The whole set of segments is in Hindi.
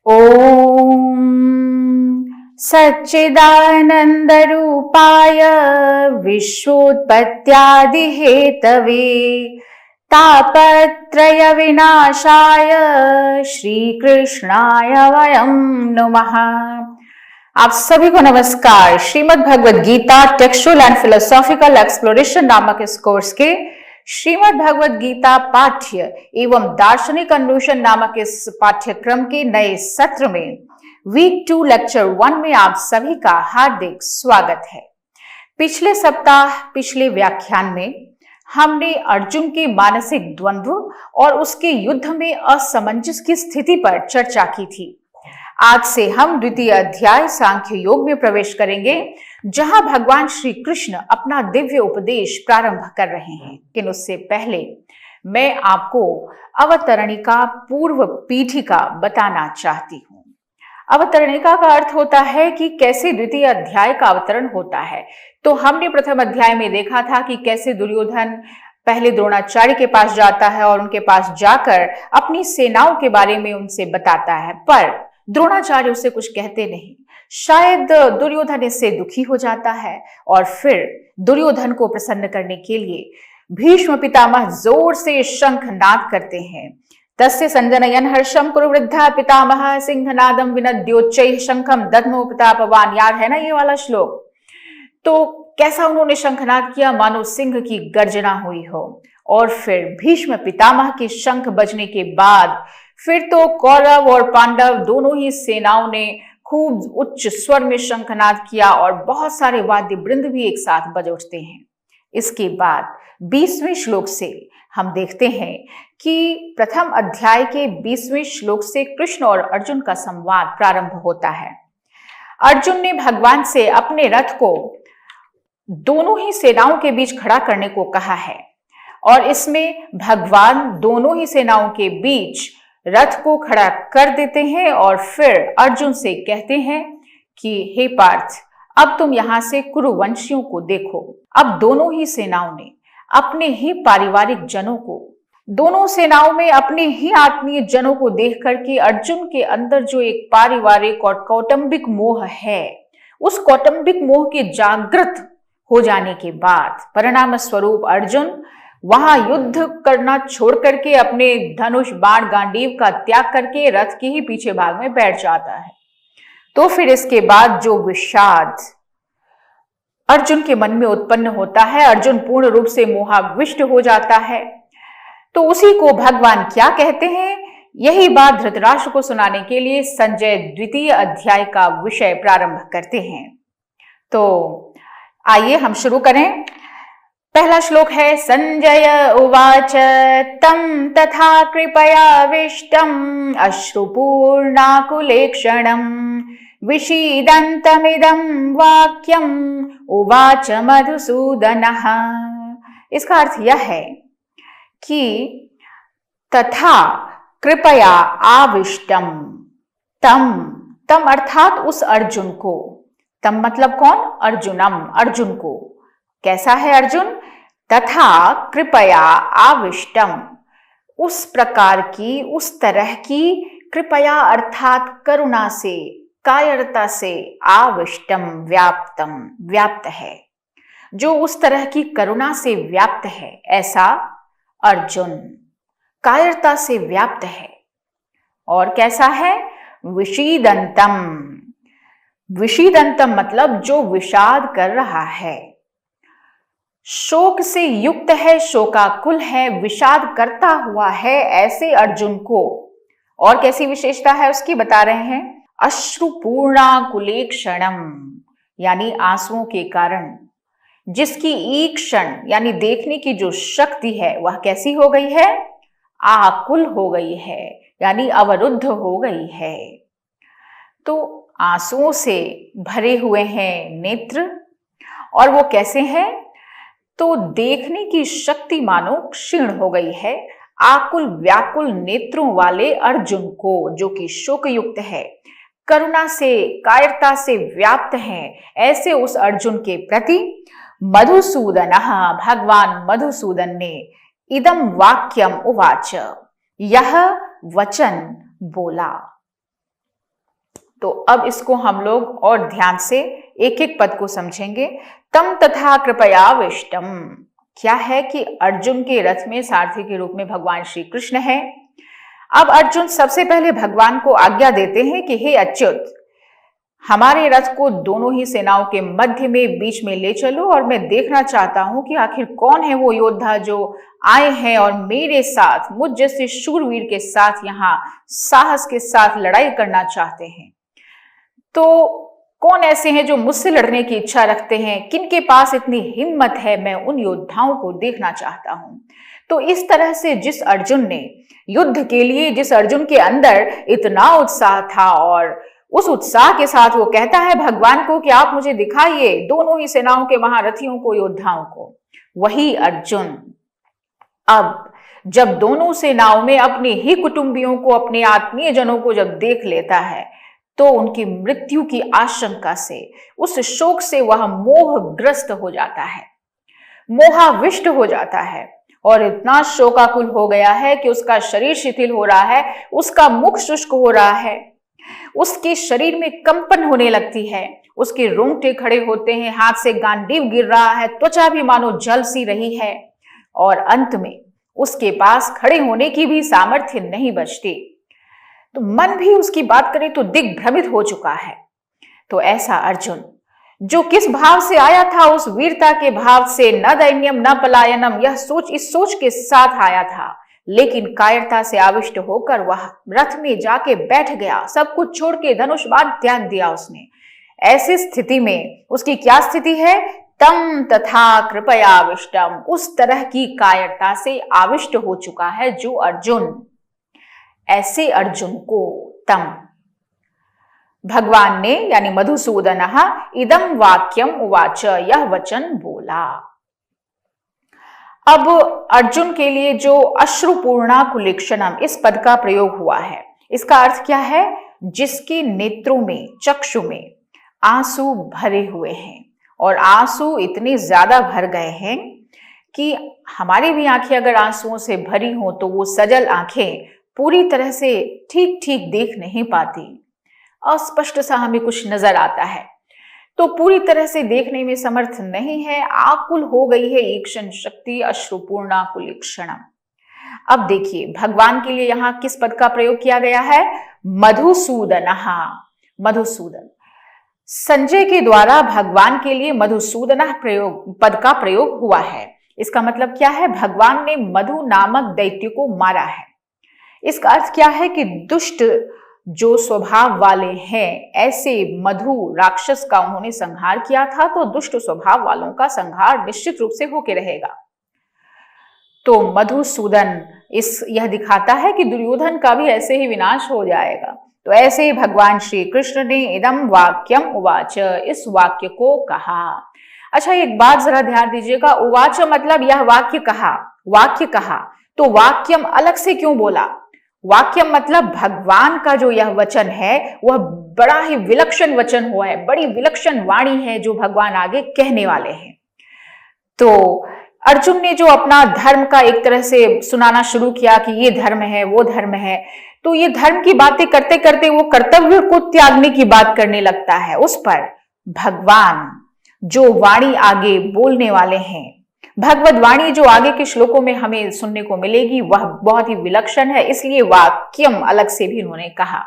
ॐ सच्चिदानन्दरूपाय विश्वोत्पत्त्यादिहेतवे तापत्रयविनाशाय श्रीकृष्णाय वयं नमः। आप सभी को नमस्कार। Shrimad Bhagavad Gita textual and philosophical exploration नामक इस कोर्स के श्रीमद् भगवद गीता पाठ्य एवं दार्शनिक अन्वेषण नामक इस पाठ्यक्रम के नए सत्र में वीक 2 लेक्चर 1 में आप सभी का हार्दिक स्वागत है। पिछले सप्ताह पिछले व्याख्यान में हमने अर्जुन के मानसिक द्वंद्व और उसके युद्ध में असमंजस की स्थिति पर चर्चा की थी। आज से हम द्वितीय अध्याय सांख्य योग में प्रवेश करेंगे, जहां भगवान श्री कृष्ण अपना दिव्य उपदेश प्रारंभ कर रहे हैं। लेकिन उससे पहले मैं आपको अवतरणिका पूर्व पीठिका बताना चाहती हूँ। अवतरणिका का अर्थ होता है कि कैसे द्वितीय अध्याय का अवतरण होता है। तो हमने प्रथम अध्याय में देखा था कि कैसे दुर्योधन पहले द्रोणाचार्य के पास जाता है और उनके पास जाकर अपनी सेनाओं के बारे में उनसे बताता है, पर द्रोणाचार्य उसे कुछ कहते नहीं। शायद दुर्योधन इससे दुखी हो जाता है और फिर दुर्योधन को प्रसन्न करने के लिए भीष्म पितामह जोर से शंखनाद करते हैं। तस्य संजनयन हर्षम कुरु वृद्धा पितामह सिंहनादम विनद्योच्चैः शंखम दद्मो प्रतापवान। याद है ना ये वाला श्लोक? तो कैसा उन्होंने शंखनाद किया, मानो सिंह की गर्जना हुई हो। और फिर भीष्म पितामह के शंख बजने के बाद फिर तो कौरव और पांडव दोनों ही सेनाओं ने खूब उच्च स्वर में शंखनाद किया और बहुत सारे वाद्य वृंद भी एक साथ बज उठते हैं। इसके बाद 20वें श्लोक से हम देखते हैं कि प्रथम अध्याय के 20वें श्लोक से कृष्ण और अर्जुन का संवाद प्रारंभ होता है। अर्जुन ने भगवान से अपने रथ को दोनों ही सेनाओं के बीच खड़ा करने को कहा है और इसमें भगवान दोनों ही सेनाओं के बीच रथ को खड़ा कर देते हैं और फिर अर्जुन से कहते हैं कि हे पार्थ, अब तुम यहां से कुरुवंशियों को देखो। अब दोनों ही सेनाओं ने अपने ही पारिवारिक जनों को, दोनों सेनाओं में अपने ही आत्मीय जनों को देख करके अर्जुन के अंदर जो एक पारिवारिक और कौटुंबिक मोह है, उस कौटुंबिक मोह के जागृत हो जाने के बाद परिणाम स्वरूप अर्जुन वहां युद्ध करना छोड़ करके अपने धनुष बाण गांडीव का त्याग करके रथ के ही पीछे भाग में बैठ जाता है। तो फिर इसके बाद जो विषाद अर्जुन के मन में उत्पन्न होता है, अर्जुन पूर्ण रूप से मोहाविष्ट हो जाता है। तो उसी को भगवान क्या कहते हैं, यही बात धृतराष्ट्र को सुनाने के लिए संजय द्वितीय अध्याय का विषय प्रारंभ करते हैं। तो आइए हम शुरू करें। पहला श्लोक है, संजय उवाच तं तथा कृपयाविष्टम् अश्रुपूर्णाकुलेक्षणम् विषीदन्तमिदं वाक्यम् उवाच मधुसूदनः। इसका अर्थ यह है कि तथा कृपया आविष्टम, तम अर्थात उस अर्जुन को, तम मतलब कौन? अर्जुनम, अर्जुन को। कैसा है अर्जुन? तथा कृपया आविष्टम, उस प्रकार की, उस तरह की, कृपया अर्थात करुणा से, कायरता से, आविष्टम व्याप्तम, व्याप्त है, जो उस तरह की करुणा से व्याप्त है, ऐसा अर्जुन कायरता से व्याप्त है। और कैसा है? विषीदंतम, विषीदंतम मतलब जो विषाद कर रहा है, शोक से युक्त है, शोकाकुल है, विषाद करता हुआ है, ऐसे अर्जुन को। और कैसी विशेषता है उसकी बता रहे हैं, अश्रुपूर्णाकुलेक्षणम, यानी आंसुओं के कारण जिसकी ईक्षण यानी देखने की जो शक्ति है वह कैसी हो गई है? आकुल हो गई है, यानी अवरुद्ध हो गई है। तो आंसुओं से भरे हुए हैं नेत्र, और वो कैसे हैं? तो देखने की शक्ति मानो क्षीण हो गई है। आकुल व्याकुल नेत्रों वाले अर्जुन को, जो कि शोक युक्त है, करुणा से, कायरता से व्याप्त है, ऐसे उस अर्जुन के प्रति मधुसूदन, भगवान मधुसूदन ने इदम वाक्यम उवाच, यह वचन बोला। तो अब इसको हम लोग और ध्यान से एक एक पद को समझेंगे। तम तथा कृपयाविष्टम, क्या है कि अर्जुन के रथ में सारथी के रूप में भगवान श्री कृष्ण है। अब अर्जुन सबसे पहले भगवान को आज्ञा देते हैं कि हे अच्युत, हमारे रथ को दोनों ही सेनाओं के मध्य में बीच में ले चलो और मैं देखना चाहता हूं कि आखिर कौन है वो योद्धा जो आए हैं और मेरे साथ, मुझ जैसे शूरवीर के साथ यहां साहस के साथ लड़ाई करना चाहते हैं। तो कौन ऐसे हैं जो मुझसे लड़ने की इच्छा रखते हैं, किनके पास इतनी हिम्मत है, मैं उन योद्धाओं को देखना चाहता हूं। तो इस तरह से जिस अर्जुन ने युद्ध के लिए, जिस अर्जुन के अंदर इतना उत्साह था और उस उत्साह के साथ वो कहता है भगवान को कि आप मुझे दिखाइए दोनों ही सेनाओं के महारथियों को, योद्धाओं को, वही अर्जुन अब जब दोनों सेनाओं में अपने ही कुटुंबियों को, अपने आत्मीय जनों को जब देख लेता है तो उनकी मृत्यु की आशंका से, उस शोक से वह मोहग्रस्त हो जाता है, मोहाविष्ट हो जाता है और इतना शोकाकुल हो गया है कि उसका शरीर शिथिल हो रहा है, उसका मुख शुष्क हो रहा है, उसके शरीर में कंपन होने लगती है, उसके रोंगटे खड़े होते हैं, हाथ से गांडीव गिर रहा है, त्वचा भी मानो जल सी रही है और अंत में उसके पास खड़े होने की भी सामर्थ्य नहीं बचती। तो मन भी उसकी बात करे तो दिग्भ्रमित हो चुका है। तो ऐसा अर्जुन जो किस भाव से आया था, उस वीरता के भाव से, न दैन्यम न पलायनम, यह सोच, इस सोच के साथ आया था, लेकिन कायरता से आविष्ट होकर वह रथ में जाके बैठ गया, सब कुछ छोड़ के धनुष बाण त्याग दिया उसने। ऐसी स्थिति में उसकी क्या स्थिति है? तम तथा कृपयाविष्टम, उस तरह की कायरता से आविष्ट हो चुका है जो अर्जुन। ऐसे अर्जुन को तम भगवान ने यानी मधुसूदन इदम वाक्यम उवाच, यह वचन बोला। अब अर्जुन के लिए जो अश्रुपूर्णा कुलेक्षणम इस पद का प्रयोग हुआ है, इसका अर्थ क्या है? जिसके नेत्रों में, चक्षु में आंसू भरे हुए हैं और आंसू इतने ज्यादा भर गए हैं कि हमारी भी आंखें अगर आंसुओं से भरी हो तो वो सजल आंखें पूरी तरह से ठीक ठीक देख नहीं पाती, अस्पष्ट सा हमें कुछ नजर आता है, तो पूरी तरह से देखने में समर्थ नहीं है, आकुल हो गई है ईक्षण शक्ति, अश्रुपूर्णा कुलेक्षणम। अब देखिए भगवान के लिए यहां किस पद का प्रयोग किया गया है? मधुसूदन। मधुसूदन, संजय के द्वारा भगवान के लिए मधुसूदन पद का प्रयोग हुआ है। इसका मतलब क्या है? भगवान ने मधु नामक दैत्य को मारा है। इसका अर्थ क्या है कि दुष्ट जो स्वभाव वाले हैं, ऐसे मधु राक्षस का उन्होंने संहार किया था, तो दुष्ट स्वभाव वालों का संहार निश्चित रूप से होके रहेगा। तो मधुसूदन यह दिखाता है कि दुर्योधन का भी ऐसे ही विनाश हो जाएगा। तो ऐसे ही भगवान श्री कृष्ण ने इदम वाक्यम उवाच, इस वाक्य को कहा। अच्छा, एक बात जरा ध्यान दीजिएगा, उवाच मतलब यह वाक्य कहा, वाक्य कहा, तो वाक्यम अलग से क्यों बोला? वाक्यम मतलब भगवान का जो यह वचन है वह बड़ा ही विलक्षण वचन हुआ है, बड़ी विलक्षण वाणी है जो भगवान आगे कहने वाले हैं। तो अर्जुन ने जो अपना धर्म का एक तरह से सुनाना शुरू किया कि ये धर्म है, वो धर्म है, तो ये धर्म की बातें करते करते वो कर्तव्य को त्यागने की बात करने लगता है। उस पर भगवान जो वाणी आगे बोलने वाले हैं, भगवद वाणी जो आगे के श्लोकों में हमें सुनने को मिलेगी, वह बहुत ही विलक्षण है, इसलिए वाक्यम अलग से भी उन्होंने कहा।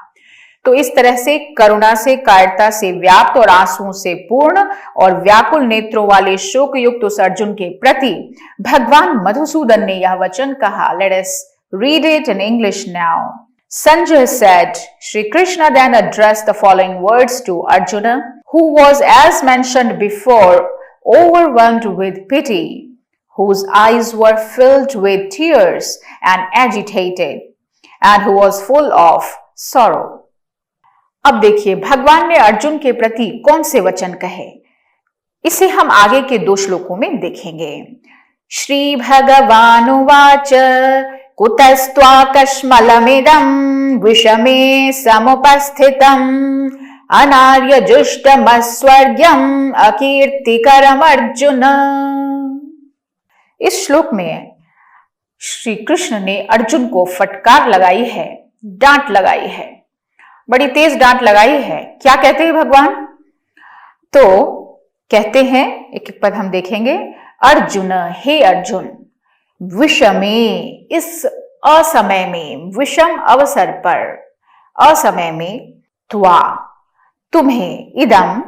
तो इस तरह से करुणा से, कायरता से व्याप्त और आंसुओं से पूर्ण और व्याकुल नेत्रों वाले शोक युक्त उस अर्जुन के प्रति भगवान मधुसूदन ने यह वचन कहा। Let us read it in English now. Sanjay said, Shri Krishna then addressed the following words to Arjuna, who was, as mentioned before, overwhelmed with pity, whose eyes were filled with tears and agitated, and who was full of sorrow. अब देखिए भगवान ने अर्जुन के प्रति कौन से वचन कहे, इसे हम आगे के 2 श्लोकों में देखेंगे। श्री भगवानुवाच कुतस्त्वाकश्मलमिदं विषमे समुपस्थितम् अनार्यजुष्टमस्वर्ग्यम् अकीर्तिकरमर्जुन। इस श्लोक में श्री कृष्ण ने अर्जुन को फटकार लगाई है, डांट लगाई है। बड़ी तेज डांट लगाई है। क्या कहते हैं भगवान? तो कहते हैं, एक एक पद हम देखेंगे। अर्जुन, हे अर्जुन, विषमे, इस असमय में, विषम अवसर पर, असमय में, त्वा, तुम्हें, इदम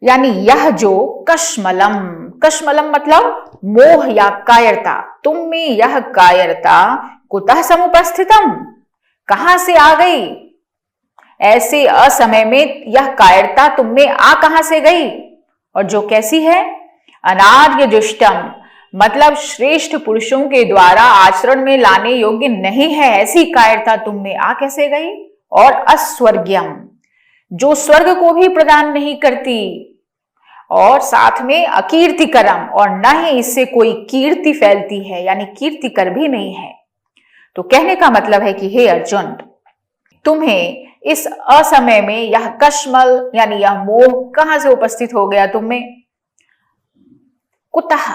यानी यह जो, कश्मलम, कश्मलम मतलब मोह या कायरता, तुम में यह कायरता, कुतः समुपस्थितम, कहां से आ गई? ऐसे असमय में यह कायरता तुम में आ कहां से गई? और जो कैसी है? अनार्य दुष्टम मतलब श्रेष्ठ पुरुषों के द्वारा आचरण में लाने योग्य नहीं है, ऐसी कायरता तुम में आ कैसे गई? और अस्वर्ग्यम, जो स्वर्ग को भी प्रदान नहीं करती, और साथ में अकीर्तिकरम, और न ही इससे कोई कीर्ति फैलती है, यानी कीर्तिकर भी नहीं है। तो कहने का मतलब है कि हे अर्जुन, तुम्हें इस असमय में यह कश्मल यानी यह मोह कहां से उपस्थित हो गया तुम में? कुतः,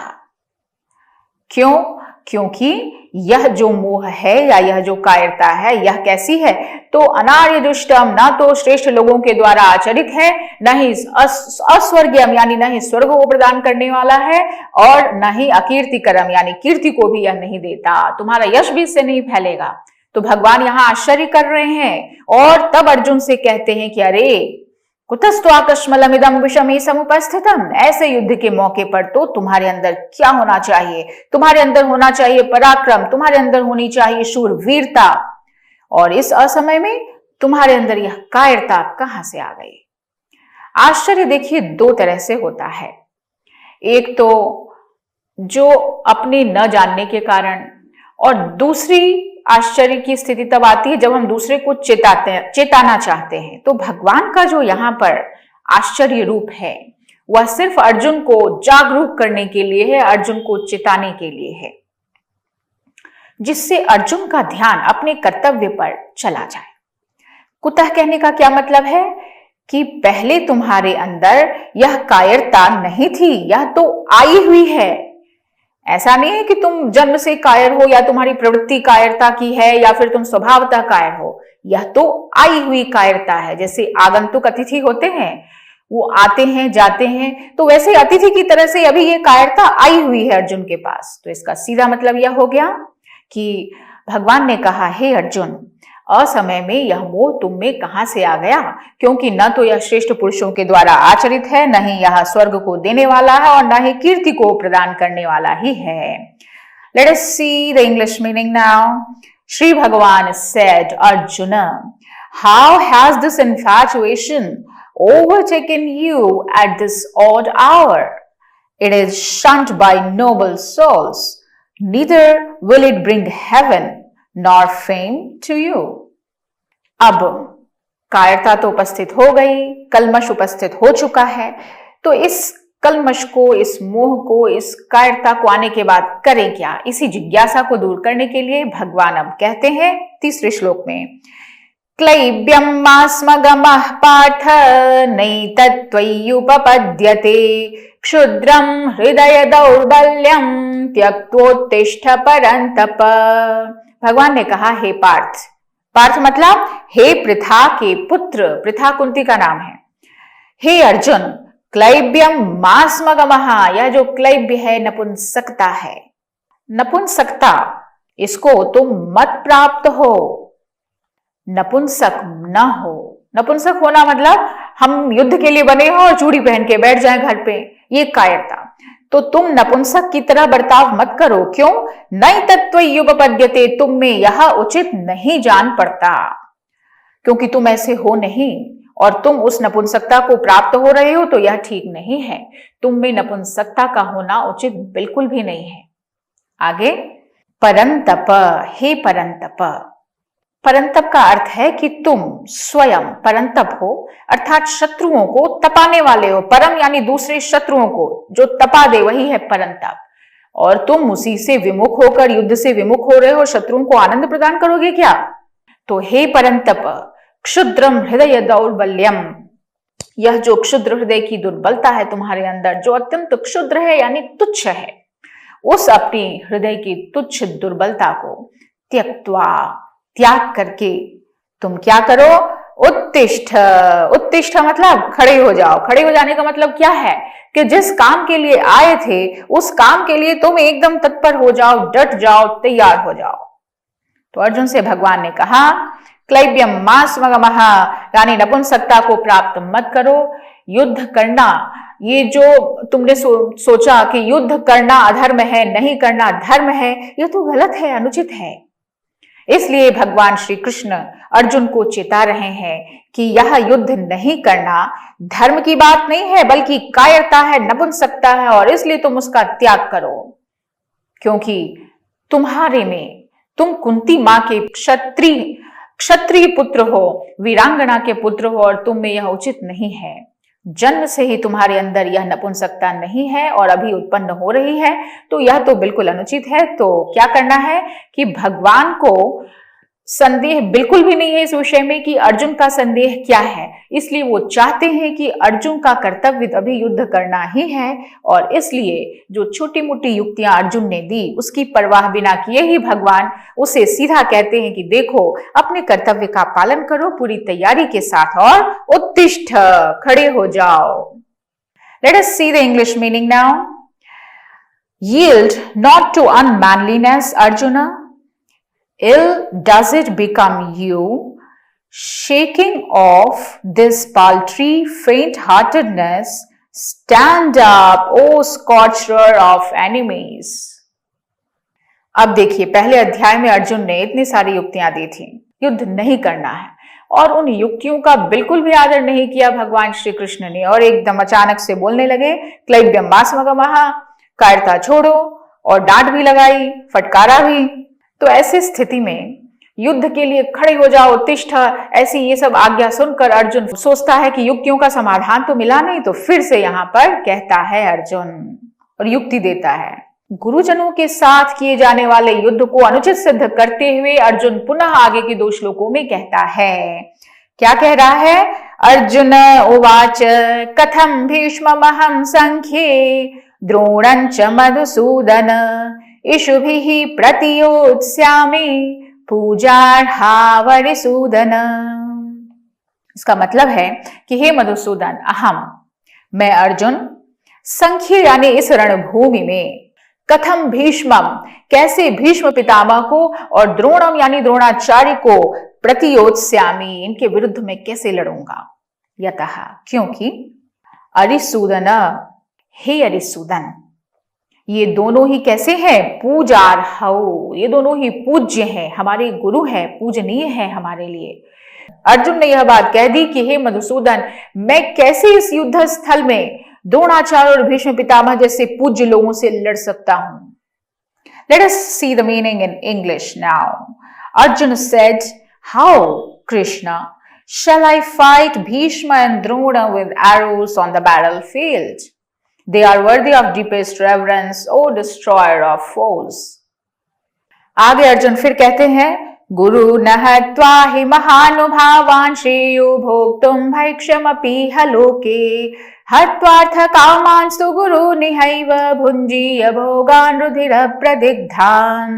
क्यों? क्योंकि यह जो मोह है या यह जो कायरता है, यह कैसी है? तो अनार्य दुष्टम, ना तो श्रेष्ठ लोगों के द्वारा आचरित है, न ही अस्वर्गीयम यानी न ही स्वर्ग को प्रदान करने वाला है, और न ही अकीर्तिकरम यानी कीर्ति को भी यह नहीं देता, तुम्हारा यश भी इससे नहीं फैलेगा। तो भगवान यहां आश्चर्य कर रहे हैं, और तब अर्जुन से कहते हैं कि अरे कुतस्त्वा कश्मलमिदं विषमे समुपस्थितम, ऐसे युद्ध के मौके पर तो तुम्हारे अंदर क्या होना चाहिए? तुम्हारे अंदर होना चाहिए पराक्रम, तुम्हारे अंदर होनी चाहिए शूरवीरता, और इस असमय में तुम्हारे अंदर यह कायरता कहां से आ गई? आश्चर्य देखिए दो तरह से होता है। एक तो जो अपने न जानने के कारण, और दूसरी आश्चर्य की स्थिति तब आती है जब हम दूसरे को चेताना चाहते हैं। तो भगवान का जो यहाँ पर आश्चर्य रूप है वह सिर्फ अर्जुन को जागरूक करने के लिए है, अर्जुन को चेताने के लिए है, जिससे अर्जुन का ध्यान अपने कर्तव्य पर चला जाए। कुतः कहने का क्या मतलब है कि पहले तुम्हारे अंदर यह कायरता नहीं थी, यह तो आई हुई है। ऐसा नहीं है कि तुम जन्म से कायर हो या तुम्हारी प्रवृत्ति कायरता की है या फिर तुम स्वभावतः कायर हो, यह तो आई हुई कायरता है। जैसे आगंतुक अतिथि होते हैं, वो आते हैं जाते हैं, तो वैसे अतिथि की तरह से अभी ये कायरता आई हुई है अर्जुन के पास। तो इसका सीधा मतलब यह हो गया कि भगवान ने कहा, हे अर्जुन, असमय में यह मोह तुम में कहां से आ गया? क्योंकि न तो यह श्रेष्ठ पुरुषों के द्वारा आचरित है, न ही यह स्वर्ग को देने वाला है, और न ही कीर्ति को प्रदान करने वाला ही है। Let us see the English meaning now. Shri Bhagavan said, Arjuna, how has this infatuation overtaken you at this odd hour? It is shunned by noble souls. Neither will it bring heaven nor fame to you. अब कायरता तो उपस्थित हो गई, कलमश उपस्थित हो चुका है, तो इस कलमश को, इस मोह को, इस कायरता को आने के बाद करें क्या? इसी जिज्ञासा को दूर करने के लिए भगवान अब कहते हैं तीसरे श्लोक में, क्लैब्यम मास्मगमः पार्थ नैतत्त्वय्युपपद्यते क्षुद्रम हृदय दौर्बल्यम त्यक्तोत्तिष्ठ परन्तप। भगवान ने कहा, हे पार्थ, पार्थ मतलब हे पृथा के पुत्र, पृथा कुंती का नाम है। हे अर्जुन, क्लैब्यम मास्मगमः, यह जो क्लैब्य है नपुंसकता है, नपुंसकता, इसको तुम मत प्राप्त हो, नपुंसक न हो। नपुंसक होना मतलब हम युद्ध के लिए बने हो और चूड़ी पहन के बैठ जाएं घर पे, ये कायरता। तो तुम नपुंसक की तरह बर्ताव मत करो। क्यों? नैतत्त्वय्युपपद्यते, तुम में यह उचित नहीं जान पड़ता, क्योंकि तुम ऐसे हो नहीं, और तुम उस नपुंसकता को प्राप्त हो रहे हो, तो यह ठीक नहीं है। तुम में नपुंसकता का होना उचित बिल्कुल भी नहीं है। आगे, परंतप, हे परंतप। परंतप का अर्थ है कि तुम स्वयं परंतप हो, अर्थात शत्रुओं को तपाने वाले हो। परम यानी दूसरे शत्रुओं को जो तपा दे, वही है परंतप। और तुम उसी से विमुख होकर, युद्ध से विमुख हो रहे हो, शत्रुओं को आनंद प्रदान करोगे क्या? तो हे परंतप, क्षुद्रम हृदय दौर्बल्यम, यह जो क्षुद्र हृदय की दुर्बलता है तुम्हारे अंदर, जो अत्यंत क्षुद्र है यानी तुच्छ है, उस अपनी हृदय की तुच्छ दुर्बलता को त्यक्त्वा, त्याग करके तुम क्या करो? उत्तिष्ठ, उत्तिष्ठ मतलब खड़े हो जाओ। खड़े हो जाने का मतलब क्या है कि जिस काम के लिए आए थे उस काम के लिए तुम एकदम तत्पर हो जाओ, डट जाओ, तैयार हो जाओ। तो अर्जुन से भगवान ने कहा क्लैब्यम मास मगमः, यानी नपुंसकता को प्राप्त मत करो। युद्ध करना, ये जो तुमने सोचा कि युद्ध करना अधर्म है, नहीं करना धर्म है, ये तो गलत है, अनुचित है। इसलिए भगवान श्री कृष्ण अर्जुन को चेता रहे हैं कि यह युद्ध नहीं करना धर्म की बात नहीं है, बल्कि कायरता है, नपुंसकता है, और इसलिए तुम उसका त्याग करो। क्योंकि तुम्हारे में, तुम कुंती मां के क्षत्रिय पुत्र हो, वीरांगना के पुत्र हो, और तुम में यह उचित नहीं है। जन्म से ही तुम्हारे अंदर यह नपुंसकता नहीं है और अभी उत्पन्न हो रही है, तो यह तो बिल्कुल अनुचित है। तो क्या करना है कि भगवान को संदेह बिल्कुल भी नहीं है इस विषय में कि अर्जुन का संदेह क्या है, इसलिए वो चाहते हैं कि अर्जुन का कर्तव्य अभी युद्ध करना ही है, और इसलिए जो छोटी मोटी युक्तियां अर्जुन ने दी उसकी परवाह बिना किए ही भगवान उसे सीधा कहते हैं कि देखो, अपने कर्तव्य का पालन करो पूरी तैयारी के साथ और उत्तिष्ठ, खड़े हो जाओ। Let us see the English meaning now. Yield not to unmanliness, Arjuna. Ill does it become you, shaking off this paltry faint-heartedness, stand up, O scorcher of enemies. अब देखिए, पहले अध्याय में अर्जुन ने इतनी सारी युक्तियां दी थी, युद्ध नहीं करना है, और उन युक्तियों का बिल्कुल भी आदर नहीं किया भगवान श्री कृष्ण ने, और एकदम अचानक से बोलने लगे क्लैब्यम मास्मगमः, कायरता छोड़ो, और डांट भी लगाई, फटकारा भी। तो ऐसी स्थिति में युद्ध के लिए खड़े हो जाओ, उत्तिष्ठ, ऐसी ये सब आज्ञा सुनकर अर्जुन सोचता है कि युक्तियों का समाधान तो मिला नहीं, तो फिर से यहाँ पर कहता है अर्जुन और युक्ति देता है। गुरुजनों के साथ किए जाने वाले युद्ध को अनुचित सिद्ध करते हुए अर्जुन पुनः आगे के 2 श्लोकों में कहता है, क्या कह रहा है? अर्जुन उवाच कथम भीष्ममहं संख्ये द्रोणञ्च मधुसूदन इषुभिः प्रतियोत्स्यामि पूजार्हावरिसूदन। इसका मतलब है कि हे मधुसूदन, मैं अर्जुन संख्य यानी इस रणभूमि में, कथम भीष्मम कैसे भीष्म पितामह को, और द्रोणम यानी द्रोणाचार्य को, प्रतियोत्स्यामि इनके विरुद्ध में कैसे लड़ूंगा। यतः क्योंकि अरिसूदन, हे अरिसूदन, ये दोनों ही कैसे हैं? पूजार्हौ, ये दोनों ही पूज्य हैं, हमारे गुरु हैं, पूजनीय है हमारे लिए। अर्जुन ने यह बात कह दी कि हे मधुसूदन, मैं कैसे इस युद्ध स्थल में द्रोणाचार्य और भीष्म पितामह जैसे पूज्य लोगों से लड़ सकता हूं। Let us see the meaning in English now. Arjuna said, how, Krishna, shall I fight Bhishma and Drona with arrows on the battlefield? They are worthy of deepest reverence, O destroyer of foes. आगे अर्जुन फिर कहते हैं, गुरु न हत्वा हि महानुभावान् श्रेयो भोक्तुं भैक्ष्यमपि हलोके हत्वार्थ कामान् सुगुरु निहैव भुञ्जीय भोगान् रुधिर प्रदिग्धान्।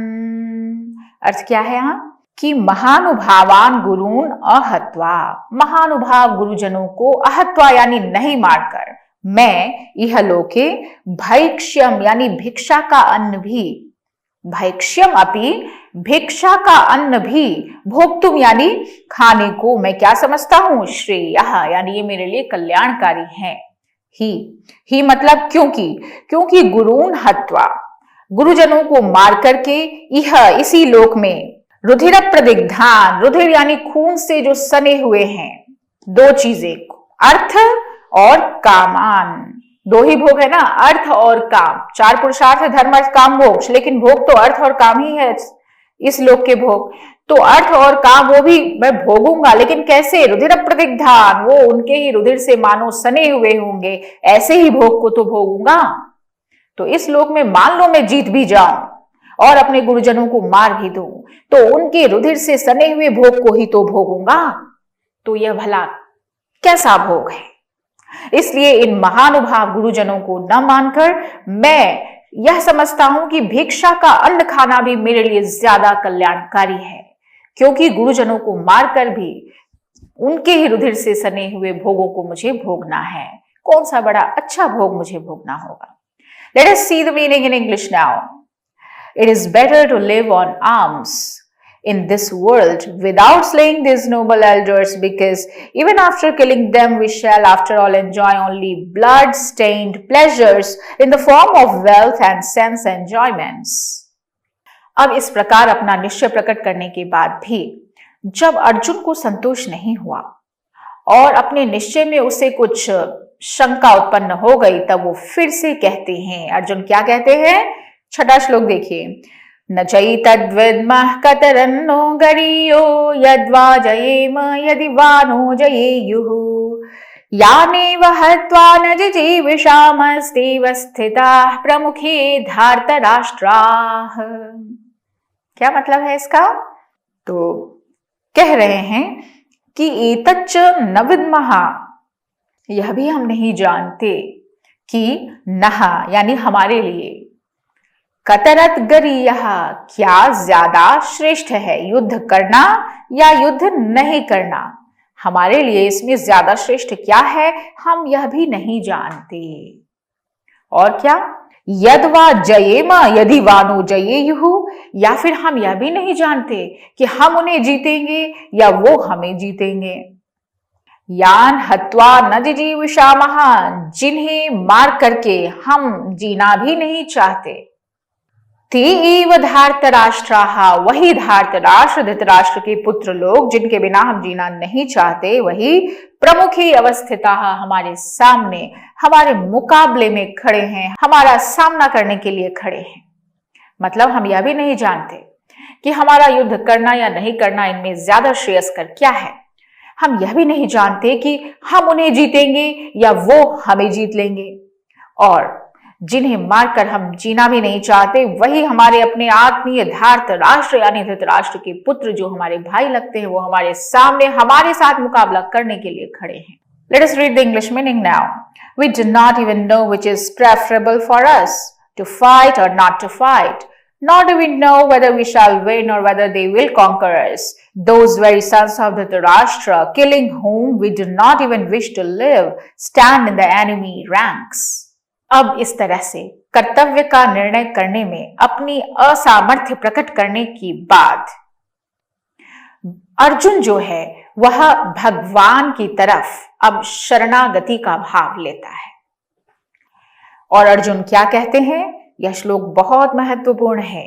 अर्थ क्या है यहाँ? कि महानुभावान गुरून् अहत्वा, महानुभाव गुरुजनों को अहत्वा यानी नहीं मारकर, मैं इहलोके भैक्ष्यम यानी भिक्षा का अन्न भी, भैक्ष्यम अपि भिक्षा का अन्न भी, भोक्तुम यानी खाने को मैं क्या समझता हूं? श्रेयः यानी ये मेरे लिए कल्याणकारी है। ही मतलब क्योंकि गुरून् हत्वा, गुरुजनों को मार करके, इह इसी लोक में, रुधिर प्रदिग्धान, रुधिर यानी खून से जो सने हुए हैं, 2 चीजें, अर्थ और कामान, 2 ही भोग है ना, अर्थ और काम। 4 पुरुषार्थ है, धर्म अर्थ काम मोक्ष, लेकिन भोग तो अर्थ और काम ही है इस लोक के भोग। तो अर्थ और काम वो भी मैं भोगूंगा, लेकिन कैसे? रुधिर प्रदिग्धान, वो उनके ही रुधिर से मानो सने हुए होंगे, ऐसे ही भोग को तो भोगूंगा। तो इस लोक में मान लो मैं जीत भी जाऊं और अपने गुरुजनों को मार भी दूं, तो उनके रुधिर से सने हुए भोग को ही तो भोगूंगा। तो यह भला कैसा भोग है? इसलिए इन महानुभाव गुरुजनों को न मानकर मैं यह समझता हूं कि भिक्षा का अन्न खाना भी मेरे लिए ज्यादा कल्याणकारी है, क्योंकि गुरुजनों को मारकर भी उनके ही रुधिर से सने हुए भोगों को मुझे भोगना है। कौन सा बड़ा अच्छा भोग मुझे भोगना होगा। Let us see the meaning in English now. It is better to live on alms in this world without slaying these noble elders, because even after killing them we shall after all enjoy only blood-stained pleasures in the form of wealth and sense enjoyments. अब इस प्रकार अपना निश्चय प्रकट करने के बाद भी जब अर्जुन को संतोष नहीं हुआ और अपने निश्चय में उसे कुछ शंका उत्पन्न हो गई, तब वो फिर से कहते हैं। अर्जुन क्या कहते हैं, 6वां श्लोक देखिए। न चै तद्विद्मः कतरन्नो गरीयो यद्वा जयेम यदि वा नो जयेयुः यानेव हत्वा न जिजीविषामस्तेव स्थिताः प्रमुखे धार्तराष्ट्राः। क्या मतलब है इसका? तो कह रहे हैं कि एतच्च न विद्मः, यह भी हम नहीं जानते कि नह यानी हमारे लिए, कतरत गरीयः क्या ज्यादा श्रेष्ठ है, युद्ध करना या युद्ध नहीं करना, हमारे लिए इसमें ज्यादा श्रेष्ठ क्या है हम यह भी नहीं जानते। और क्या, यद्वा जयेम यदि वानो जयेयुः, या फिर हम यह भी नहीं जानते कि हम उन्हें जीतेंगे या वो हमें जीतेंगे। यान हत्वा न जिजीविषामः, जिन्हें मार करके हम जीना भी नहीं चाहते। ते एव धार्तराष्ट्राः, वही धार्तराष्ट्र धृतराष्ट्र के पुत्र लोग जिनके बिना हम जीना नहीं चाहते, वही प्रमुखी अवस्थिताः, हमारे सामने हमारे मुकाबले में खड़े हैं, हमारा सामना करने के लिए खड़े हैं। मतलब हम यह भी नहीं जानते कि हमारा युद्ध करना या नहीं करना इनमें ज्यादा श्रेयस्कर क्या है। हम यह भी नहीं जानते कि हम उन्हें जीतेंगे या वो हमें जीत लेंगे। और जिन्हें मारकर हम जीना भी नहीं चाहते, वही हमारे अपने आत्मीय धार्तराष्ट्र यानी धृतराष्ट्र के पुत्र जो हमारे भाई लगते हैं, वो हमारे सामने हमारे साथ मुकाबला करने के लिए खड़े हैं। Let us read the English meaning now. We do not even know which is preferable for us, to fight or not to fight. Nor do we know whether we shall win or whether they will conquer us. Those very sons of Dhritarashtra, killing whom we do not even wish to live, stand in the enemy ranks. अब इस तरह से कर्तव्य का निर्णय करने में अपनी असामर्थ्य प्रकट करने के बाद अर्जुन जो है वह भगवान की तरफ अब शरणागति का भाव लेता है। और अर्जुन क्या कहते हैं, यह श्लोक बहुत महत्वपूर्ण है।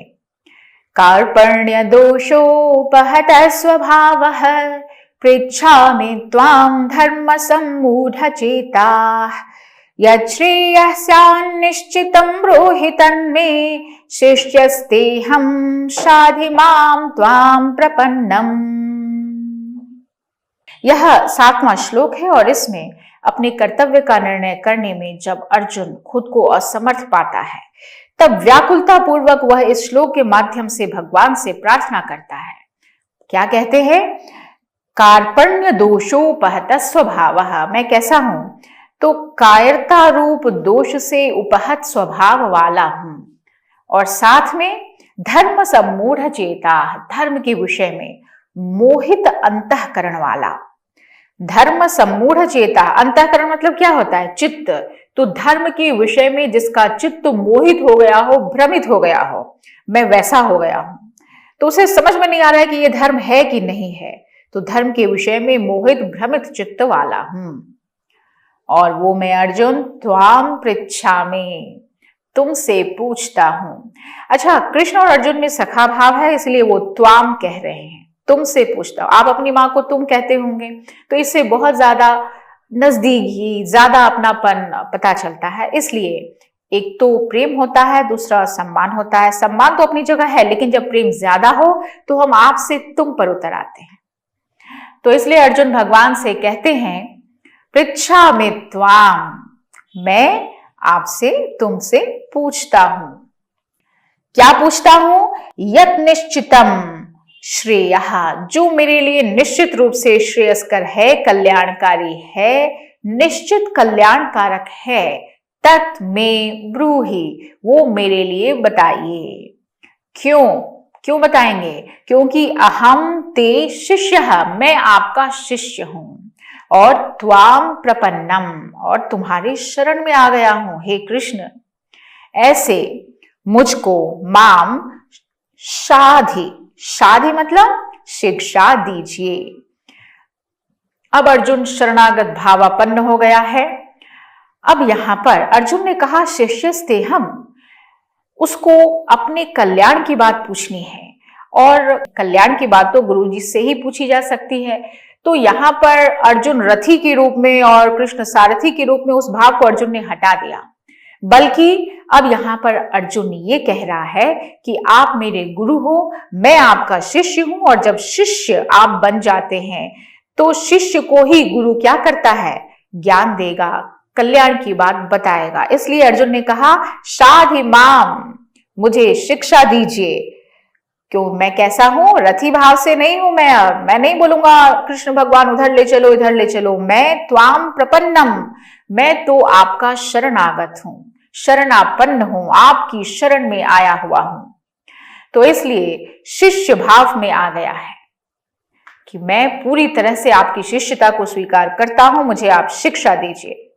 कार्पण्य दोषोपहत स्वभावः पृच्छामि त्वां धर्म सम्मूढ़ चेताः यच्छ्रेयः स्यान्निश्चितं ब्रूहि तन्मे शिष्यस्तेऽहं शाधि मां त्वां प्रपन्नम्। यह 7वां श्लोक है और इसमें अपने कर्तव्य का निर्णय करने में जब अर्जुन खुद को असमर्थ पाता है, तब व्याकुलता पूर्वक वह इस श्लोक के माध्यम से भगवान से प्रार्थना करता है। क्या कहते हैं, कार्पण्य दोषोपहत स्वभावः, मैं कैसा हूं, तो कायरता रूप दोष से उपहत स्वभाव वाला हूं, और साथ में धर्म सम्मूढ़ चेता, धर्म के विषय में मोहित अंतःकरण वाला। धर्म सम्मूढ़ चेता, अंतःकरण मतलब क्या होता है, चित्त। तो धर्म के विषय में जिसका चित्त मोहित हो गया हो, भ्रमित हो गया हो, मैं वैसा हो गया हूं। तो उसे समझ में नहीं आ रहा है कि यह धर्म है कि नहीं है, तो धर्म के विषय में मोहित भ्रमित चित्त वाला हूं। और वो मैं अर्जुन त्वाम पृच्छामि, तुमसे पूछता हूं। अच्छा, कृष्ण और अर्जुन में सखा भाव है, इसलिए वो त्वाम कह रहे हैं, तुमसे पूछता हूं। आप अपनी माँ को तुम कहते होंगे, तो इससे बहुत ज्यादा नजदीकी, ज्यादा अपनापन पता चलता है। इसलिए एक तो प्रेम होता है, दूसरा सम्मान होता है। सम्मान तो अपनी जगह है, लेकिन जब प्रेम ज्यादा हो तो हम आपसे तुम पर उतर आते हैं। तो इसलिए अर्जुन भगवान से कहते हैं, पृच्छामि त्वाम, मैं आपसे तुमसे पूछता हूं। क्या पूछता हूं, यत् निश्चितम श्रेयः, जो मेरे लिए निश्चित रूप से श्रेयस्कर है, कल्याणकारी है, निश्चित कल्याणकारक है, तत् में ब्रूहि, वो मेरे लिए बताइए। क्यों, क्यों बताएंगे? क्योंकि अहम ते शिष्यः, मैं आपका शिष्य हूं, और त्वाम प्रपन्नम, और तुम्हारी शरण में आ गया हूं हे कृष्ण। ऐसे मुझको माम शाधि, शाधि मतलब शिक्षा दीजिए। अब अर्जुन शरणागत भावापन्न हो गया है। अब यहां पर अर्जुन ने कहा शिष्यस्ते हम, उसको अपने कल्याण की बात पूछनी है, और कल्याण की बात तो गुरुजी से ही पूछी जा सकती है। तो यहाँ पर अर्जुन रथी के रूप में और कृष्ण सारथी के रूप में उस भाव को अर्जुन ने हटा दिया, बल्कि अब यहाँ पर अर्जुन ये कह रहा है कि आप मेरे गुरु हो, मैं आपका शिष्य हूं, और जब शिष्य आप बन जाते हैं तो शिष्य को ही गुरु क्या करता है? ज्ञान देगा, कल्याण की बात बताएगा। इसलिए अर्जुन ने कहा शाधि माम, मुझे शिक्षा दीजिए। क्यों, मैं कैसा हूं? रथी भाव से नहीं हूं। मैं नहीं बोलूंगा कृष्ण भगवान उधर ले चलो इधर ले चलो। मैं त्वाम प्रपन्नम, मैं तो आपका शरणागत हूं, शरणापन्न हूं, आपकी शरण में आया हुआ हूं। तो इसलिए शिष्य भाव में आ गया है कि मैं पूरी तरह से आपकी शिष्यता को स्वीकार करता हूं, मुझे आप शिक्षा दीजिए।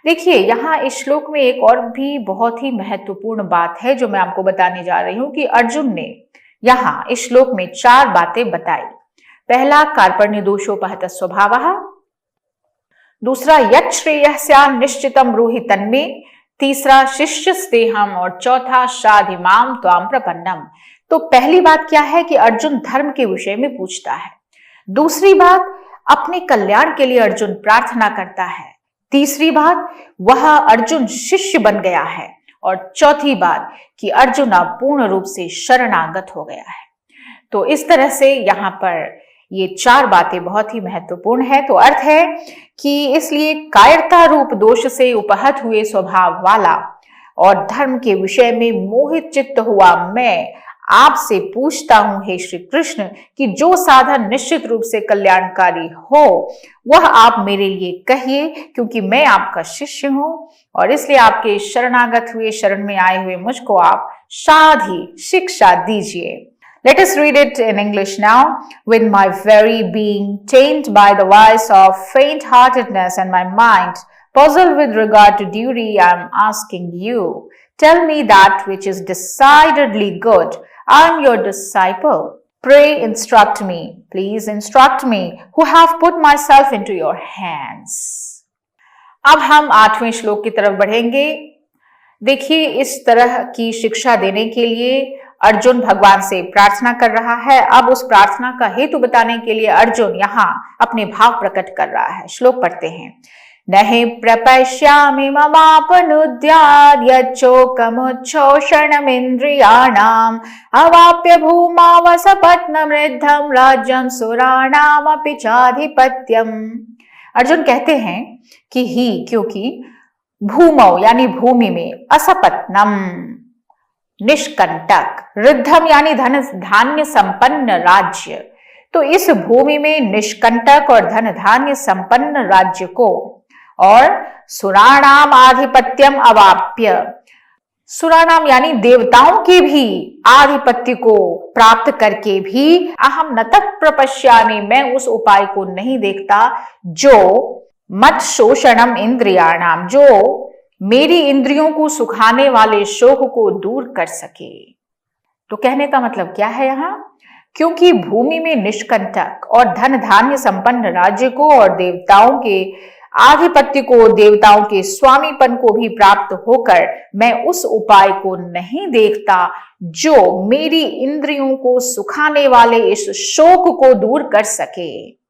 देखिए, यहाँ इस श्लोक में एक और भी बहुत ही महत्वपूर्ण बात है जो मैं आपको बताने जा रही हूं कि अर्जुन ने यहाँ इस श्लोक में 4 बातें बताई। पहला, कार्पण्य दोषोपहत स्वभावः, दूसरा, यत् श्रेयः स्यात् निश्चितं ब्रूहि तन्मे, तीसरा, शिष्यस्तेहम्, और चौथा, शाधि माम त्वाम प्रपन्नम। तो पहली बात क्या है कि अर्जुन धर्म के विषय में पूछता है। दूसरी बात, अपने कल्याण के लिए अर्जुन प्रार्थना करता है। तीसरी बात, वह अर्जुन शिष्य बन गया है। और चौथी बात कि अर्जुन अब पूर्ण रूप से शरणागत हो गया है। तो इस तरह से यहाँ पर ये 4 बातें बहुत ही महत्वपूर्ण है। तो अर्थ है कि इसलिए कायरता रूप दोष से उपहत हुए स्वभाव वाला और धर्म के विषय में मोहित चित्त हुआ मैं आपसे पूछता हूं हे श्री कृष्ण कि जो साधन निश्चित रूप से कल्याणकारी हो वह आप मेरे लिए कहिए, क्योंकि मैं आपका शिष्य हूं और इसलिए आपके शरणागत हुए, शरण में आए हुए मुझको आप शाधि शिक्षा दीजिए। Let us read it in English now. With my very being tainted by the vice of faint-heartedness and my mind puzzled with regard to duty, I am asking you, tell me that which is decidedly good. I am your disciple. Pray instruct me. Please instruct me, who have put myself into your hands. अब हम 8वें श्लोक की तरफ बढ़ेंगे। देखिए, इस तरह की शिक्षा देने के लिए अर्जुन भगवान से प्रार्थना कर रहा है। अब उस प्रार्थना का हेतु बताने के लिए अर्जुन यहाँ अपने भाव प्रकट कर रहा है। श्लोक पढ़ते हैं। नहि प्रपश्यामि ममापनुद्याद् यच्चोकमुच्छोषणमिन्द्रियाणाम् अवाप्य भूमावसपत्नमृद्धं राज्यं सुराणामपि चाधिपत्यम्। अर्जुन कहते हैं कि ही, क्योंकि भूमौ यानी भूमि में, असपत्नम निष्कंटक, रिद्धम यानी धन धान्य संपन्न राज्य, तो इस भूमि में निष्कंटक और धन धान्य संपन्न राज्य को, और सुराणाम आधिपत्यम अवाप्य, सुराणाम यानी देवताओं के भी आधिपत्य को प्राप्त करके भी अहम न तत् प्रपश्यामि, मैं उस उपाय को नहीं देखता जो मत शोषणम इंद्रियाणाम, जो मेरी इंद्रियों को सुखाने वाले शोक को दूर कर सके। तो कहने का मतलब क्या है यहाँ? क्योंकि भूमि में निष्कंटक और धन धान्य संपन्न राज्य को और देवताओं के आधिपत्य को, देवताओं के स्वामीपन को भी प्राप्त होकर मैं उस उपाय को नहीं देखता जो मेरी इंद्रियों को सुखाने वाले इस शोक को दूर कर सके।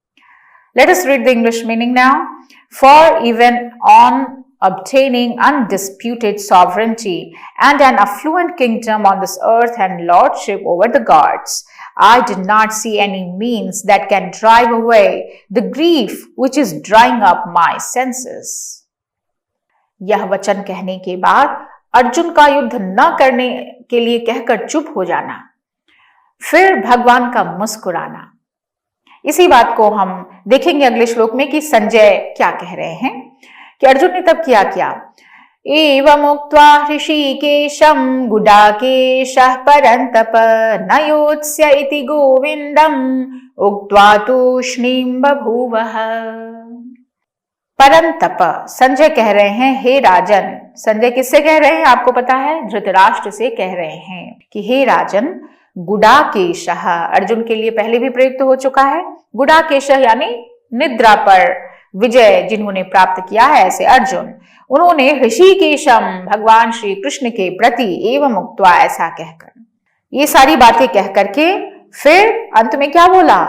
Let us read the English meaning now. For even on obtaining undisputed sovereignty and an affluent kingdom on this earth and lordship over the gods, I did not see any means that can drive away the grief which is drying up my senses. यह वचन कहने के बाद अर्जुन का युद्ध न करने के लिए कहकर चुप हो जाना, फिर भगवान का मुस्कुराना। इसी बात को हम देखेंगे अगले श्लोक में कि संजय क्या कह रहे हैं कि अर्जुन ने तब किया क्या एवमुक्त्वा हृषीकेशं गुडाकेशः परन्तप न योत्स्य इति गोविन्दम् उक्त्वा तूष्णीं बभूवः। परंतप संजय कह रहे हैं, हे राजन। संजय किससे कह रहे हैं आपको पता है? धृतराष्ट्र से कह रहे हैं कि हे राजन, गुडाकेशः अर्जुन के लिए पहले भी प्रयुक्त हो चुका है। गुडाकेशः यानी निद्रा पर विजय जिन्होंने प्राप्त किया है, ऐसे अर्जुन। उन्होंने ऋषिकेशम भगवान श्री कृष्ण के प्रति एवं उक्त्वा ऐसा कहकर, ये सारी बातें कह करके फिर अंत में क्या बोला?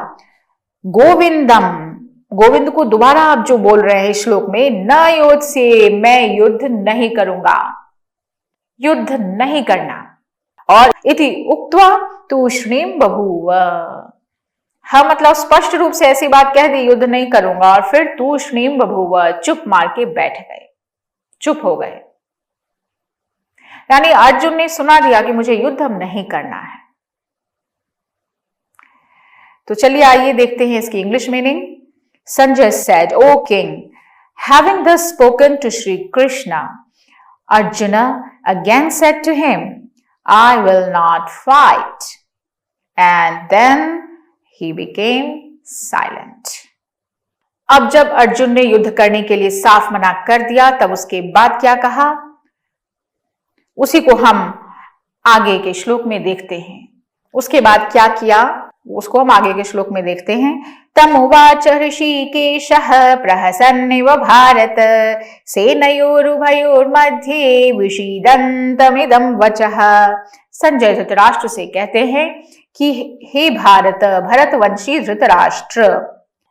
गोविंदम, गोविंद को दोबारा आप जो बोल रहे हैं श्लोक में, न योत्स्ये, मैं युद्ध नहीं करूंगा, युद्ध नहीं करना। और इति उक्त्वा तूष्णीं बभूव, हाँ मतलब स्पष्ट रूप से ऐसी बात कह दी, युद्ध नहीं करूंगा, और फिर तूष्णीं बभूव, चुप मार के बैठ गए, चुप हो गए। यानी अर्जुन ने सुना दिया कि मुझे युद्ध अब नहीं करना है। तो चलिए आइए देखते हैं इसकी English meaning. Sanjay said, O king, having thus spoken to Sri Krishna, Arjuna again said to him, I will not fight. And then he became silent. अब जब अर्जुन ने युद्ध करने के लिए साफ मना कर दिया, तब उसके बाद क्या कहा, उसी को हम आगे के श्लोक में देखते हैं। उसके बाद क्या किया उसको हम आगे के श्लोक में देखते हैं। तमुवाच ऋषिकेशः प्रहसन्निव भारत सेनयोरुभयोर्मध्ये विषीदन्तमिदं वचः। संजय धृतराष्ट्र से कहते हैं कि हे भारत, भरतवंशी धृतराष्ट्र,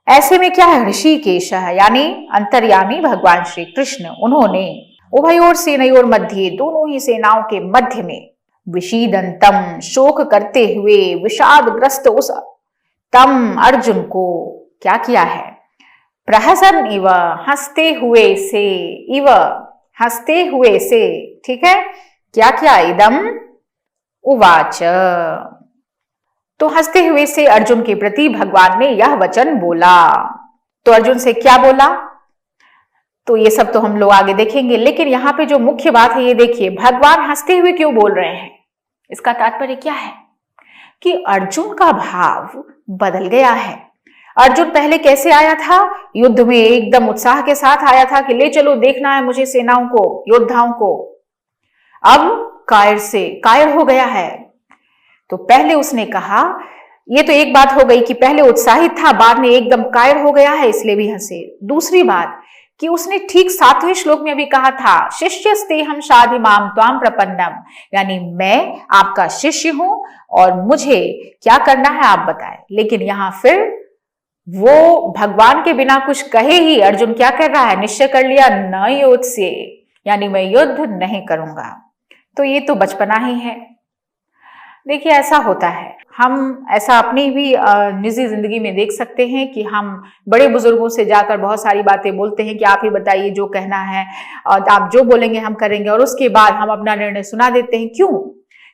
ऐसे में क्या है, ऋषिकेशः यानी अंतर्यामी भगवान श्री कृष्ण, उन्होंने उभयोर सेनयोर मध्य, दोनों ही सेनाओं के मध्य में, विषीदंतम शोक करते हुए, विषादग्रस्त उस तम अर्जुन को क्या किया है, प्रहसन इव हंसते हुए से, इव हंसते हुए से, ठीक है, क्या किया, इदम उवाच, तो हंसते हुए से अर्जुन के प्रति भगवान ने यह वचन बोला। तो अर्जुन से क्या बोला, तो ये सब तो हम लोग आगे देखेंगे, लेकिन यहाँ पे जो मुख्य बात है ये देखिए, भगवान हंसते हुए क्यों बोल रहे हैं। इसका तात्पर्य क्या है कि अर्जुन का भाव बदल गया है। अर्जुन पहले कैसे आया था, युद्ध में एकदम उत्साह के साथ आया था कि ले चलो, देखना है मुझे सेनाओं को, योद्धाओं को। अब कायर हो गया है। तो पहले उसने कहा, ये तो एक बात हो गई कि पहले उत्साहित था, बाद में एकदम कायर हो गया है, इसलिए भी हंसे। दूसरी बात कि उसने ठीक 7वें श्लोक में भी कहा था, शिष्यस्तेहं शाधिमां त्वां प्रपन्नम, यानी मैं आपका शिष्य हूं और मुझे क्या करना है आप बताएं। लेकिन यहां फिर वो भगवान के बिना कुछ कहे ही अर्जुन क्या कर रहा है, निश्चय कर लिया, न योत्स्ये, यानी मैं युद्ध नहीं करूंगा। तो ये तो बचपना ही है। देखिए ऐसा होता है, हम ऐसा अपनी भी निजी जिंदगी में देख सकते हैं कि हम बड़े बुजुर्गों से जाकर बहुत सारी बातें बोलते हैं कि आप ही बताइए जो कहना है, और आप जो बोलेंगे हम करेंगे, और उसके बाद हम अपना निर्णय सुना देते हैं। क्यों?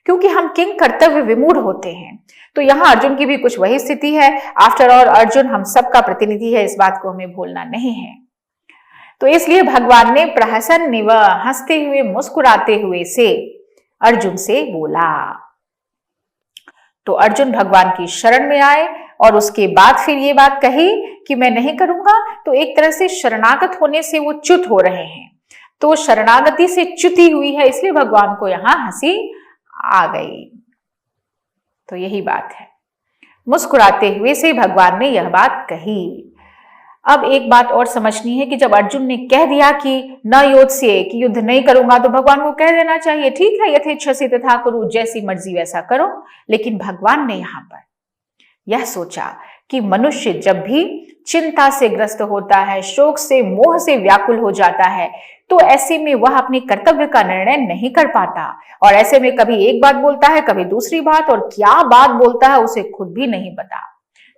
क्योंकि हम किंग कर्तव्य विमूढ़ होते हैं। तो यहाँ अर्जुन की भी कुछ वही स्थिति है। आफ्टर ऑल अर्जुन हम सबका प्रतिनिधि है, इस बात को हमें भूलना नहीं है। तो इसलिए भगवान ने प्रहसन निव, हंसते हुए मुस्कुराते हुए से अर्जुन से बोला। तो अर्जुन भगवान की शरण में आए और उसके बाद फिर ये बात कही कि मैं नहीं करूंगा। तो एक तरह से शरणागत होने से वो च्युत हो रहे हैं, तो शरणागति से च्युति हुई है, इसलिए भगवान को यहां हंसी आ गई। तो यही बात है, मुस्कुराते हुए से भगवान ने यह बात कही। अब एक बात और समझनी है कि जब अर्जुन ने कह दिया कि न योत्स्ये, कि युद्ध नहीं करूंगा, तो भगवान को कह देना चाहिए, ठीक है यथेच्छसि तथा कुरु, जैसी मर्जी वैसा करो। लेकिन भगवान ने यहां पर यह सोचा कि मनुष्य जब भी चिंता से ग्रस्त होता है, शोक से, मोह से व्याकुल हो जाता है, तो ऐसे में वह अपने कर्तव्य का निर्णय नहीं कर पाता, और ऐसे में कभी एक बात बोलता है, कभी दूसरी बात, और क्या बात बोलता है उसे खुद भी नहीं पता।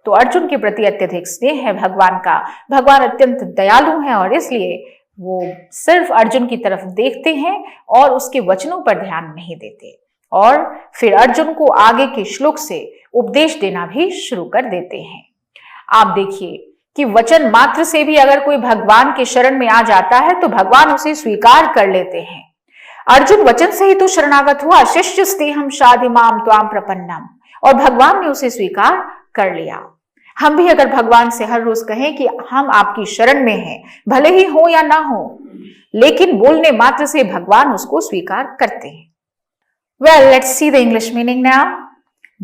तो अर्जुन के प्रति अत्यधिक स्नेह है भगवान का। भगवान अत्यंत दयालु हैं और इसलिए वो सिर्फ अर्जुन की तरफ देखते हैं और उसके वचनों पर ध्यान नहीं देते, और फिर अर्जुन को आगे के श्लोक से उपदेश देना भी शुरू कर देते हैं। आप देखिए कि वचन मात्र से भी अगर कोई भगवान के शरण में आ जाता है तो भगवान उसे स्वीकार कर लेते हैं। अर्जुन वचन से ही तो शरणागत हुआ, शिष्य स्तेहम शाधिमाम त्वाम प्रपन्नम, और भगवान ने उसे स्वीकार कर लिया। हम भी अगर भगवान से हर रोज कहें कि हम आपकी शरण में हैं, भले ही हो या ना हो, लेकिन बोलने मात्र से भगवान उसको स्वीकार करते हैं। Well, let's see the English meaning now.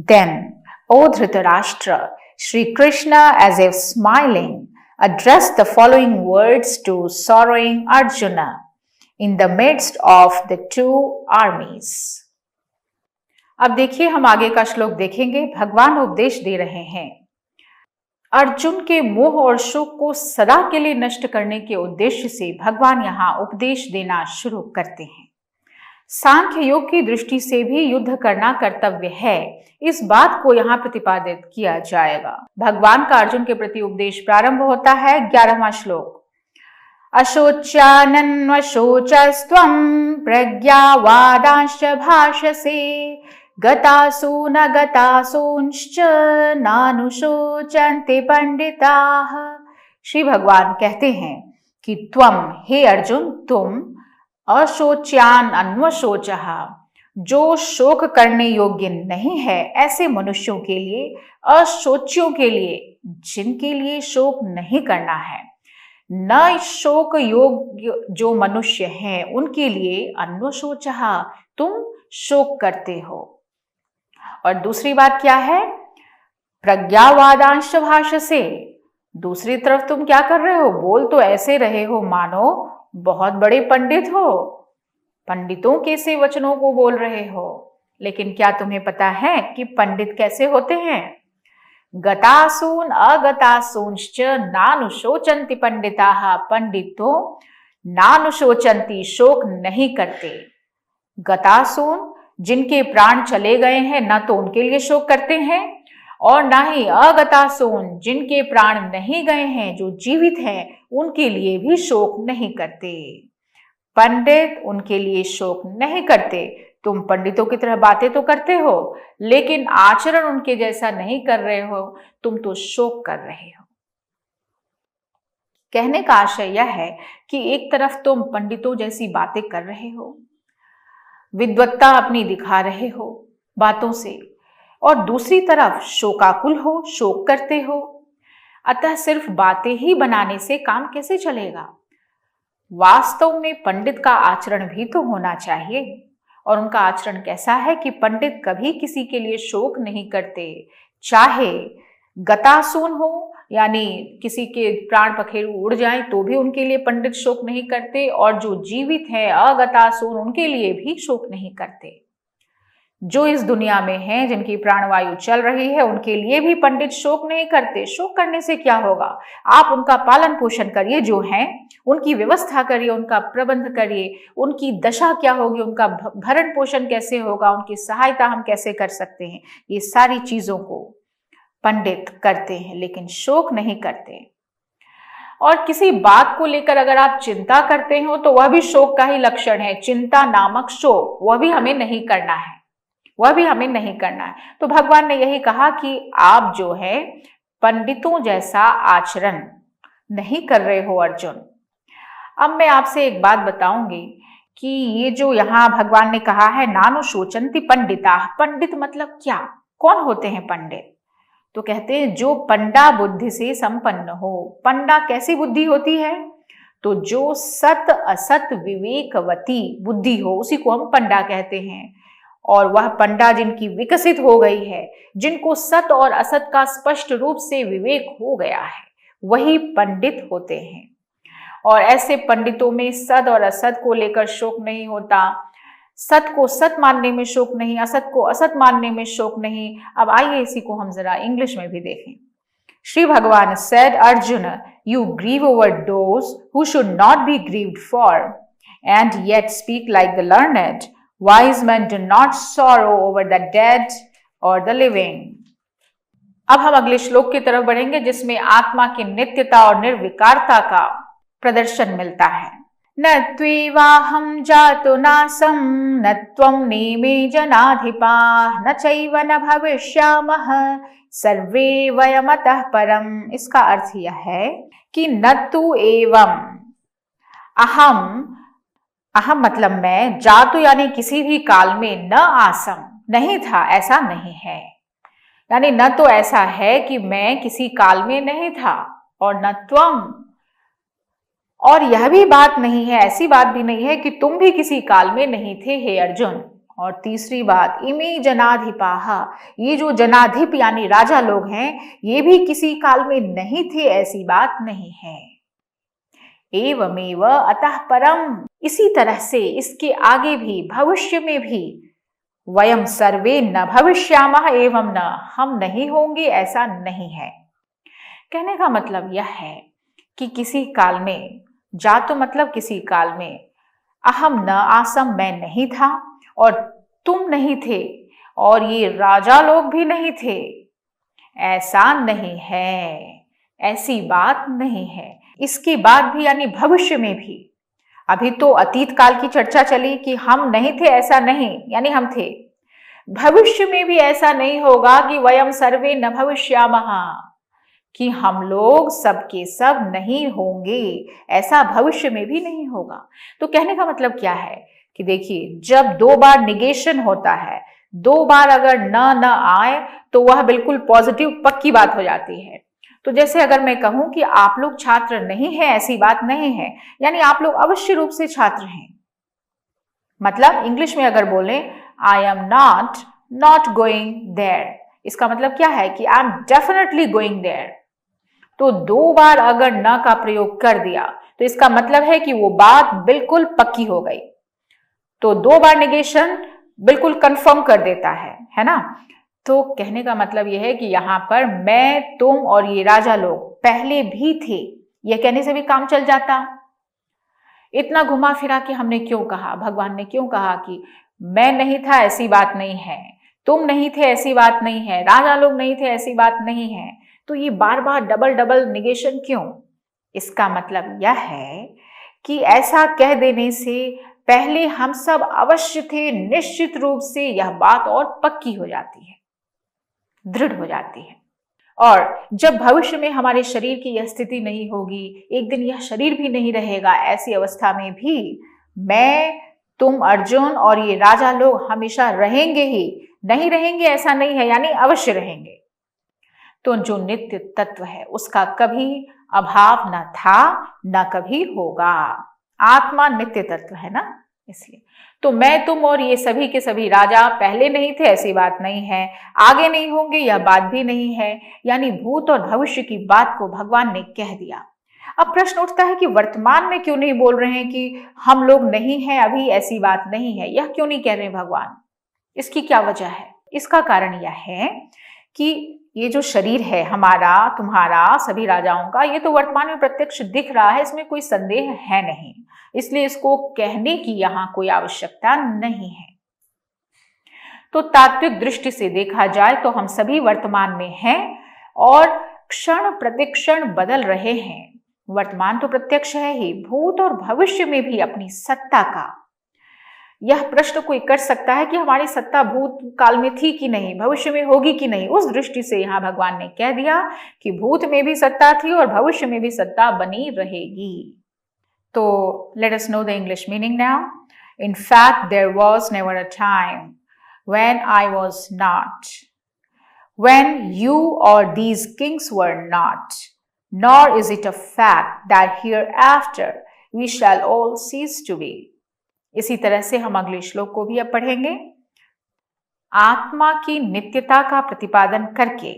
Then, O Dhritarashtra, Shri Krishna, as if smiling, addressed the following words to sorrowing Arjuna in the midst of the two armies. अब देखिए, हम आगे का श्लोक देखेंगे। भगवान उपदेश दे रहे हैं। अर्जुन के मोह और शोक को सदा के लिए नष्ट करने के उद्देश्य से भगवान यहाँ उपदेश देना शुरू करते हैं। सांख्य योग की दृष्टि से भी युद्ध करना कर्तव्य है, इस बात को यहाँ प्रतिपादित किया जाएगा। भगवान का अर्जुन के प्रति उपदेश प्रारंभ होता है 11वां श्लोक। अशोच्यानन्वशोचस्त्वं प्रज्ञावादांश्च भाषसे गतासु न गतासूंश्च नानुशोचन्ति पंडिताः। श्री भगवान कहते हैं कि त्वम, हे अर्जुन, तुम अशोच्यान अन्वशोचः, जो शोक करने योग्य नहीं है ऐसे मनुष्यों के लिए, अशोच्यों के लिए, जिनके लिए शोक नहीं करना है, न शोक योग्य जो मनुष्य हैं उनके लिए अन्वशोचः, तुम शोक करते हो। और दूसरी बात क्या है? प्रज्ञावादांश भाषसे, दूसरी तरफ तुम क्या कर रहे हो? बोल तो ऐसे रहे हो मानो बहुत बड़े पंडित हो, पंडितों के से वचनों को बोल रहे हो। लेकिन क्या तुम्हें पता है कि पंडित कैसे होते हैं? गतासून अगतासूंश्च नानुशोचन्ति पंडिताः, पंडितों नानुशोचन्ति, शोक नहीं करते। गतासून, जिनके प्राण चले गए हैं, न तो उनके लिए शोक करते हैं, और ना ही अगतासून, जिनके प्राण नहीं गए हैं, जो जीवित हैं, उनके लिए भी शोक नहीं करते। पंडित उनके लिए शोक नहीं करते। तुम पंडितों की तरह बातें तो करते हो, लेकिन आचरण उनके जैसा नहीं कर रहे हो, तुम तो शोक कर रहे हो। कहने का आशय यह है कि एक तरफ तुम पंडितों जैसी बातें कर रहे हो, विद्वत्ता अपनी दिखा रहे हो बातों से, और दूसरी तरफ शोकाकुल हो, शोक करते हो। अतः सिर्फ बातें ही बनाने से काम कैसे चलेगा? वास्तव में पंडित का आचरण भी तो होना चाहिए, और उनका आचरण कैसा है कि पंडित कभी किसी के लिए शोक नहीं करते, चाहे गतासून हो, यानी किसी के प्राण पखेरु उड़ जाएं तो भी उनके लिए पंडित शोक नहीं करते, और जो जीवित है अगतासून, उनके लिए भी शोक नहीं करते। जो इस दुनिया में हैं, जिनकी प्राणवायु चल रही है, उनके लिए भी पंडित शोक नहीं करते। शोक करने से क्या होगा? आप उनका पालन पोषण करिए, जो हैं उनकी व्यवस्था करिए, उनका प्रबंध करिए, उनकी दशा क्या होगी, उनका भरण पोषण कैसे होगा, उनकी सहायता हम कैसे कर सकते हैं, ये सारी चीजों को पंडित करते हैं, लेकिन शोक नहीं करते। और किसी बात को लेकर अगर आप चिंता करते हो तो वह भी शोक का ही लक्षण है। चिंता नामक शोक, वह भी हमें नहीं करना है, वह भी हमें नहीं करना है। तो भगवान ने यही कहा कि आप जो है पंडितों जैसा आचरण नहीं कर रहे हो अर्जुन। अब मैं आपसे एक बात बताऊंगी कि ये जो यहाँ भगवान ने कहा है नानुशोचन्ति पंडिता, पंडित मतलब क्या? कौन होते हैं पंडित? तो कहते हैं जो पंडा बुद्धि से संपन्न हो। पंडा कैसी बुद्धि होती है? तो जो सत असत विवेकवती बुद्धि हो, उसी को हम पंडा कहते हैं। और वह पंडा जिनकी विकसित हो गई है, जिनको सत और असत का स्पष्ट रूप से विवेक हो गया है, वही पंडित होते हैं। और ऐसे पंडितों में सत और असत को लेकर शोक नहीं होता, सत को सत मानने में शोक नहीं, असत को असत मानने में शोक नहीं। अब आइए इसी को हम जरा इंग्लिश में भी देखें। श्री भगवान said, Arjuna, you grieve over those who should not be grieved for, and yet speak like the learned. Wise men do not sorrow over the dead or the living. अब हम अगले श्लोक की तरफ बढ़ेंगे, जिसमें आत्मा की नित्यता और निर्विकारता का प्रदर्शन मिलता है। न त्वेवाहं जातो नासं, न त्वं नेमे जनाधिपाः, न चैव न भविष्यामः, सर्वे वयमतः परम। इसका अर्थ यह है कि न तु एवं अहम, अहम मतलब मैं, जातु यानी किसी भी काल में, न आसम नहीं था, ऐसा नहीं है। यानी न तो ऐसा है कि मैं किसी काल में नहीं था, और न त्वम, और यह भी बात नहीं है, ऐसी बात भी नहीं है कि तुम भी किसी काल में नहीं थे हे अर्जुन। और तीसरी बात, इमे जनाधिपाः, ये जो जनाधिप यानी राजा लोग हैं, ये भी किसी काल में नहीं थे, ऐसी बात नहीं है। एवमेव अतः परम, इसी तरह से इसके आगे भी, भविष्य में भी, वयम सर्वे न भविष्यामः एवं न, हम नहीं होंगे, ऐसा नहीं है। कहने का मतलब यह है कि किसी काल में, जा तो मतलब किसी काल में, अहम न आसम मैं नहीं था, और तुम नहीं थे, और ये राजा लोग भी नहीं थे, ऐसा नहीं है, ऐसी बात नहीं है। इसके बाद भी यानी भविष्य में भी, अभी तो अतीत काल की चर्चा चली कि हम नहीं थे, ऐसा नहीं, यानी हम थे। भविष्य में भी ऐसा नहीं होगा कि वयम सर्वे न भविष्यामः, कि हम लोग सबके सब नहीं होंगे, ऐसा भविष्य में भी नहीं होगा। तो कहने का मतलब क्या है कि देखिए, जब दो बार निगेशन होता है, दो बार अगर न आए तो वह बिल्कुल पॉजिटिव पक्की बात हो जाती है। तो जैसे अगर मैं कहूं कि आप लोग छात्र नहीं हैं, ऐसी बात नहीं है, यानी आप लोग अवश्य रूप से छात्र हैं। मतलब इंग्लिश में अगर बोलें I am not going there, इसका मतलब क्या है कि I am definitely going there. तो दो बार अगर न का प्रयोग कर दिया तो इसका मतलब है कि वो बात बिल्कुल पक्की हो गई। तो दो बार निगेशन बिल्कुल कंफर्म कर देता है ना। तो कहने का मतलब यह है कि यहां पर मैं, तुम और ये राजा लोग पहले भी थे, यह कहने से भी काम चल जाता। इतना घुमा फिरा के हमने क्यों कहा, भगवान ने क्यों कहा कि मैं नहीं था, ऐसी बात नहीं है, तुम नहीं थे, ऐसी बात नहीं है, राजा लोग नहीं थे, ऐसी बात नहीं है। तो ये बार बार डबल डबल निगेशन क्यों? इसका मतलब यह है कि ऐसा कह देने से पहले हम सब अवश्य थे, निश्चित रूप से यह बात और पक्की हो जाती है, दृढ़ हो जाती है। और जब भविष्य में हमारे शरीर की यह स्थिति नहीं होगी, एक दिन यह शरीर भी नहीं रहेगा, ऐसी अवस्था में भी मैं, तुम अर्जुन और ये राजा लोग हमेशा रहेंगे ही, नहीं रहेंगे ऐसा नहीं है, यानी अवश्य रहेंगे। तो जो नित्य तत्व है उसका कभी अभाव न था, न कभी होगा। आत्मा नित्य तत्व है ना, इसलिए। तो मैं, तुम और ये सभी के सभी राजा पहले नहीं थे, ऐसी बात नहीं है, आगे नहीं होंगे, यह बात भी नहीं है। यानी भूत और भविष्य की बात को भगवान ने कह दिया। अब प्रश्न उठता है कि वर्तमान में क्यों नहीं बोल रहे हैं कि हम लोग नहीं हैं अभी, ऐसी बात नहीं है, यह क्यों नहीं कह रहे भगवान? इसकी क्या वजह है? इसका कारण यह है कि ये जो शरीर है हमारा, तुम्हारा, सभी राजाओं का, ये तो वर्तमान में प्रत्यक्ष दिख रहा है, इसमें कोई संदेह है नहीं, इसलिए इसको कहने की यहाँ कोई आवश्यकता नहीं है। तो तात्विक दृष्टि से देखा जाए तो हम सभी वर्तमान में हैं और क्षण प्रतिक्षण बदल रहे हैं। वर्तमान तो प्रत्यक्ष है ही, भूत और भविष्य में भी अपनी सत्ता का, यह प्रश्न कोई कर सकता है कि हमारी सत्ता भूत काल में थी कि नहीं, भविष्य में होगी कि नहीं। उस दृष्टि से यहाँ भगवान ने कह दिया कि भूत में भी सत्ता थी और भविष्य में भी सत्ता बनी रहेगी। तो let us know the English meaning now. In fact there was never a time when I was not, when you or these kings were not, nor is it a fact that hereafter we shall all cease to be. इसी तरह से हम अगले श्लोक को भी अब पढ़ेंगे। आत्मा की नित्यता का प्रतिपादन करके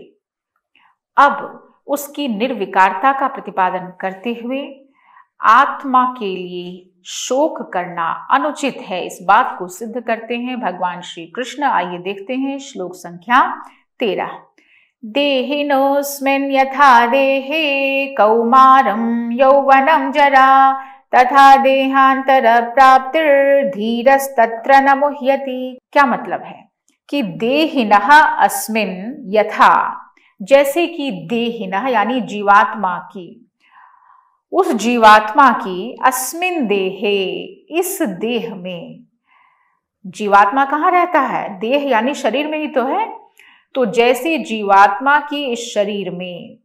अब उसकी निर्विकारता का प्रतिपादन करते हुए आत्मा के लिए शोक करना अनुचित है, इस बात को सिद्ध करते हैं भगवान श्री कृष्ण। आइए देखते हैं श्लोक संख्या 13। देहिनोऽस्मिन् यथा देहे कौमारं यौवनं जरा तथा देहांतर प्राप्तिर धीरस्तत्र न मुह्यति। क्या मतलब है कि देहिनः अस्मिन यथा, जैसे कि देहिनः यानी जीवात्मा की, उस जीवात्मा की, अस्मिन देहे इस देह में। जीवात्मा कहाँ रहता है? देह यानी शरीर में ही तो है। तो जैसे जीवात्मा की इस शरीर में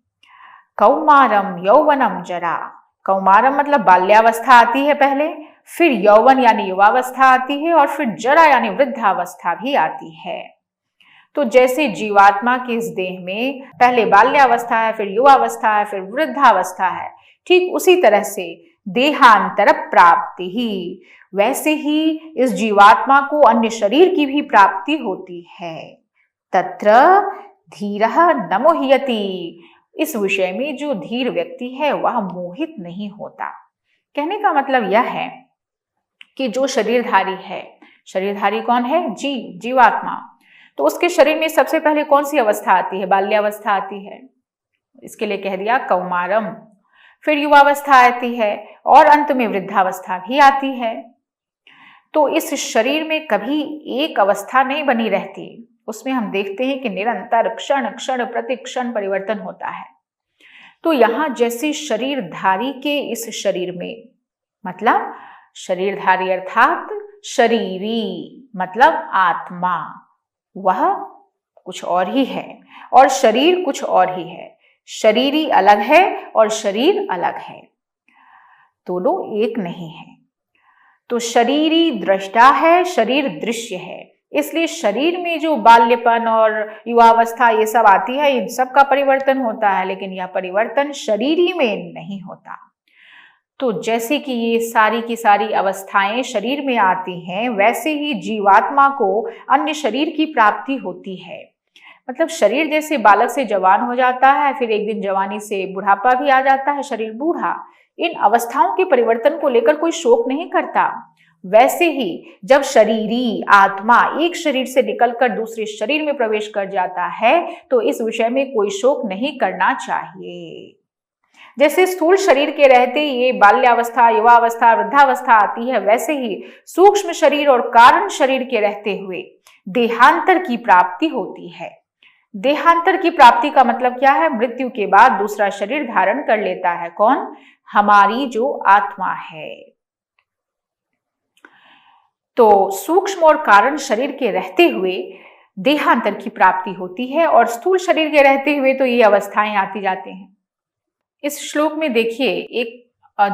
कौमारम यौवनम जरा, कौमारम मतलब बाल्यावस्था आती है पहले, फिर यौवन यानी युवावस्था आती है, और फिर जरा यानी वृद्धावस्था भी आती है। तो जैसे जीवात्मा के इस देह में पहले बाल्यावस्था है, फिर युवावस्था है, फिर वृद्धावस्था है, ठीक उसी तरह से देहांतर प्राप्ति ही, वैसे ही इस जीवात्मा को अन्य शरीर की भी प्राप्ति होती है। तत्र धीरः न मोह्यति, इस विषय में जो धीर व्यक्ति है वह मोहित नहीं होता। कहने का मतलब यह है कि जो शरीरधारी है, शरीरधारी कौन है? जीवात्मा। तो उसके शरीर में सबसे पहले कौन सी अवस्था आती है? बाल्यावस्था आती है, इसके लिए कह दिया कौमारम। फिर युवावस्था आती है और अंत में वृद्धावस्था भी आती है। तो इस शरीर में कभी एक अवस्था नहीं बनी रहती, उसमें हम देखते हैं कि निरंतर क्षण क्षण प्रति क्षण परिवर्तन होता है। तो यहां जैसे शरीरधारी के इस शरीर में, मतलब शरीरधारी अर्थात शरीरी मतलब आत्मा, वह कुछ और ही है और शरीर कुछ और ही है। शरीरी अलग है और शरीर अलग है, दोनों एक नहीं है। तो शरीरी दृष्टा है, शरीर दृश्य है। इसलिए शरीर में जो बाल्यपन और युवावस्था ये सब आती है, इन सब का परिवर्तन होता है, लेकिन यह परिवर्तन शरीरी में नहीं होता। तो जैसे कि ये सारी की सारी अवस्थाएं शरीर में आती हैं, वैसे ही जीवात्मा को अन्य शरीर की प्राप्ति होती है। मतलब शरीर जैसे बालक से जवान हो जाता है, फिर एक दिन जवानी से बुढ़ापा भी आ जाता है, शरीर बूढ़ा, इन अवस्थाओं के परिवर्तन को लेकर कोई शोक नहीं करता। वैसे ही जब शरीरी आत्मा एक शरीर से निकलकर दूसरे शरीर में प्रवेश कर जाता है, तो इस विषय में कोई शोक नहीं करना चाहिए। जैसे स्थूल शरीर के रहते ये बाल्यावस्था, युवावस्था, वृद्धावस्था आती है, वैसे ही सूक्ष्म शरीर और कारण शरीर के रहते हुए देहांतर की प्राप्ति होती है। देहांतर की प्राप्ति का मतलब क्या है? मृत्यु के बाद दूसरा शरीर धारण कर लेता है। कौन? हमारी जो आत्मा है। तो सूक्ष्म और कारण शरीर के रहते हुए देहांतर की प्राप्ति होती है, और स्थूल शरीर के रहते हुए तो ये अवस्थाएं आती जाती हैं। इस श्लोक में देखिए, एक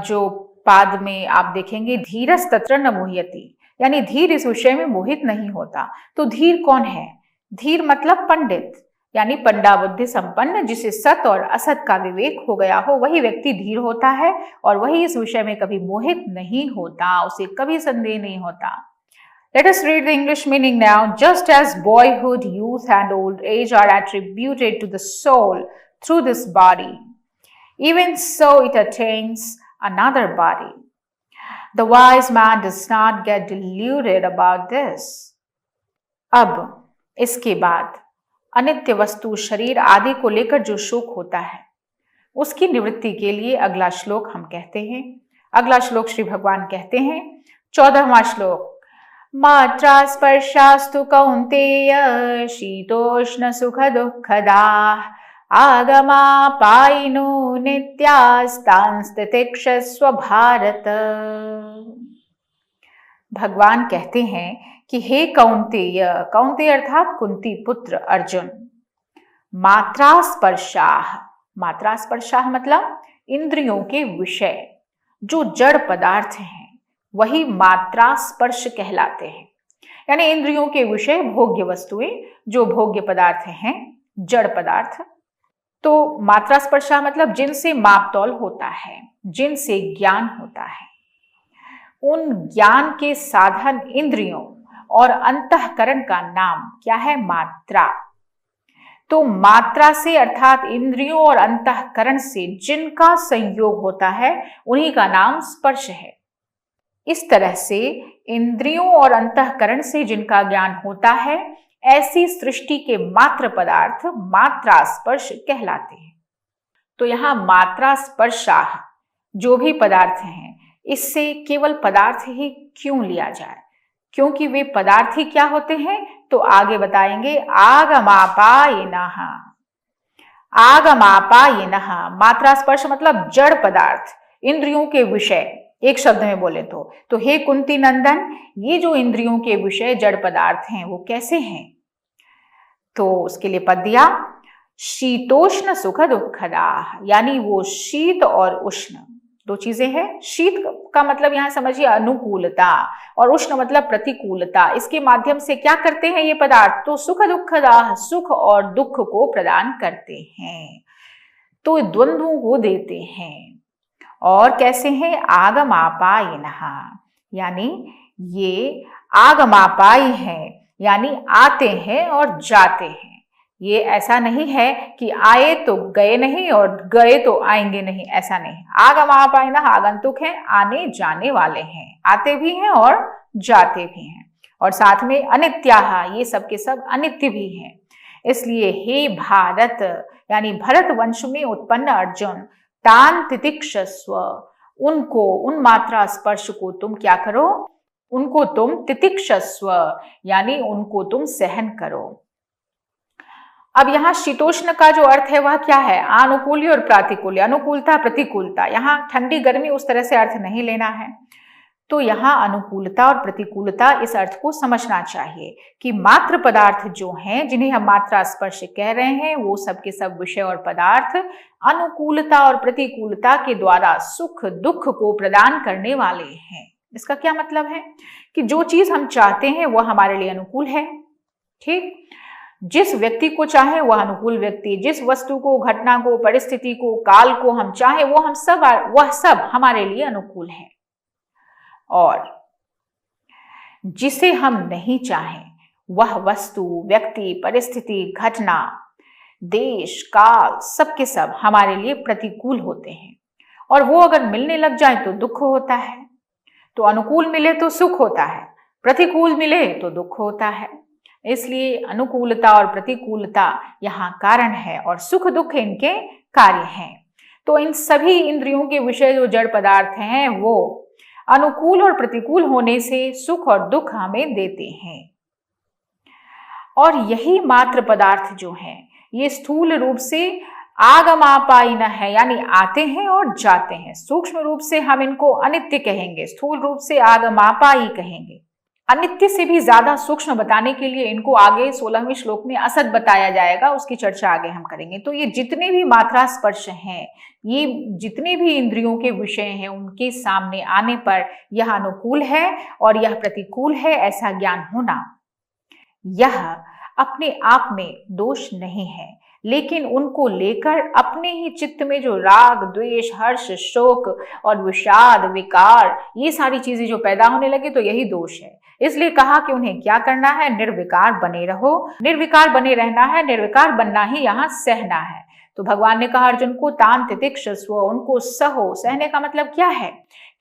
जो पाद में आप देखेंगे, धीरस्तत्र न मोह्यति, यानी धीर इस विषय में मोहित नहीं होता। तो धीर कौन है? धीर मतलब पंडित, यानी पंडा बुद्धि संपन्न, जिसे सत और असत का विवेक हो गया हो, वही व्यक्ति धीर होता है, और वही इस विषय में कभी मोहित नहीं होता, उसे कभी संदेह नहीं होता। Let us read the English meaning now. Just as boyhood, youth and old age are attributed to the soul through this body, even so it attains another body. The wise man does not get deluded about this. अब इसके बाद अनित्य वस्तु, शरीर आदि को लेकर जो शोक होता है, उसकी निवृत्ति के लिए अगला श्लोक हम कहते हैं। अगला श्लोक श्री भगवान कहते हैं, 14वां श्लोक, मात्रा स्पर्शास्तु कौन्तेय शीतोष्ण सुख दुःखदा आगमापायिनो नित्यास्तांस्तितिक्षस्व भारत। भगवान कहते हैं कि हे कौन्तेय, कौन्तेय अर्थात कुंती पुत्र अर्जुन, मात्रा स्पर्शाह, मात्रा स्पर्शाह मतलब इंद्रियों के विषय जो जड़ पदार्थ हैं, वही मात्रा स्पर्श कहलाते हैं। यानी इंद्रियों के विषय भोग्य वस्तुएं, जो भोग्य पदार्थ हैं, जड़ पदार्थ। तो मात्रा स्पर्शा मतलब जिनसे माप तौल होता है, जिनसे ज्ञान होता है, उन ज्ञान के साधन इंद्रियों और अंतःकरण का नाम क्या है? मात्रा। तो मात्रा से अर्थात इंद्रियों और अंतःकरण से जिनका संयोग होता है, उन्हीं का नाम स्पर्श है। इस तरह से इंद्रियों और अंतःकरण से जिनका ज्ञान होता है, ऐसी सृष्टि के मात्र पदार्थ मात्रा स्पर्श कहलाते हैं। तो यहाँ मात्रा स्पर्शाह जो भी पदार्थ हैं, इससे केवल पदार्थ ही क्यों लिया जाए? क्योंकि वे पदार्थ ही क्या होते हैं, तो आगे बताएंगे। आगमापायिनः, आगमापायिनः, मात्रा स्पर्श मतलब जड़ पदार्थ, इंद्रियों के विषय, एक शब्द में बोले तो हे कुंती नंदन, ये जो इंद्रियों के विषय जड़ पदार्थ हैं, वो कैसे हैं? तो उसके लिए पद दिया शीतोष्ण सुख दुखदाह, यानी वो शीत और उष्ण दो चीजें हैं। शीत का मतलब यहां समझिए अनुकूलता, और उष्ण मतलब प्रतिकूलता। इसके माध्यम से क्या करते हैं ये पदार्थ, तो सुख दुखदाह, सुख और दुख को प्रदान करते हैं, तो द्वंद्वों को देते हैं। और कैसे हैं, आगमापायिनः, यानी ये आगमापाई हैं, यानी आते हैं और जाते हैं। ये ऐसा नहीं है कि आए तो गए नहीं और गए तो आएंगे नहीं, ऐसा नहीं। आगमापायिनः आगंतुक हैं, आने जाने वाले हैं, आते भी हैं और जाते भी हैं। और साथ में अनित्याः, ये सब के सब अनित्य भी हैं। इसलिए हे भारत, यानी भरत वंश में उत्पन्न अर्जुन, तान तितिक्षस्व, उनको, उन मात्रा स्पर्श को तुम क्या करो, उनको तुम तितिक्षस्व, यानी उनको तुम सहन करो। अब यहाँ शीतोष्ण का जो अर्थ है वह क्या है, अनुकूल्य और प्रातिकूल्य, अनुकूलता प्रतिकूलता। यहाँ ठंडी गर्मी उस तरह से अर्थ नहीं लेना है। तो यहाँ अनुकूलता और प्रतिकूलता इस अर्थ को समझना चाहिए कि मात्र पदार्थ जो हैं, जिन्हें हम मात्रा स्पर्श कह रहे हैं, वो सब के सब विषय और पदार्थ अनुकूलता और प्रतिकूलता के द्वारा सुख दुख को प्रदान करने वाले हैं। इसका क्या मतलब है कि जो चीज हम चाहते हैं वह हमारे लिए अनुकूल है, ठीक। जिस व्यक्ति को चाहे वह अनुकूल व्यक्ति, जिस वस्तु को, घटना को, परिस्थिति को, काल को हम चाहे वह सब हमारे लिए अनुकूल है। और जिसे हम नहीं चाहें वह वस्तु, व्यक्ति, परिस्थिति, घटना, देश, काल, सब के सब हमारे लिए प्रतिकूल होते हैं। और वो अगर मिलने लग जाए तो दुख होता है। तो अनुकूल मिले तो सुख होता है, प्रतिकूल मिले तो दुख होता है। इसलिए अनुकूलता और प्रतिकूलता यहाँ कारण है और सुख दुख इनके कार्य हैं। तो इन सभी इंद्रियों के विषय जो जड़ पदार्थ हैं वो अनुकूल और प्रतिकूल होने से सुख और दुख हमें देते हैं। और यही मात्र पदार्थ जो हैं ये स्थूल रूप से आगमापायिनः है, यानी आते हैं और जाते हैं। सूक्ष्म रूप से हम इनको अनित्य कहेंगे, स्थूल रूप से आगमापायी कहेंगे। अनित्य से भी ज्यादा सूक्ष्म बताने के लिए इनको आगे 16वें श्लोक में असत बताया जाएगा, उसकी चर्चा आगे हम करेंगे। तो ये जितने भी मात्रा स्पर्श हैं, ये जितने भी इंद्रियों के विषय हैं, उनके सामने आने पर यह अनुकूल है और यह प्रतिकूल है ऐसा ज्ञान होना, यह अपने आप में दोष नहीं है, लेकिन उनको लेकर अपने ही चित्त में जो राग, द्वेष, हर्ष, शोक और विषाद, विकार, ये सारी चीजें जो पैदा होने लगे तो यही दोष है। इसलिए कहा कि उन्हें क्या करना है, निर्विकार बने रहो। निर्विकार बने रहना है, निर्विकार बनना ही यहाँ सहना है। तो भगवान ने कहा अर्जुन को तान तितिक्षस्व, उनको सहो। सहने का मतलब क्या है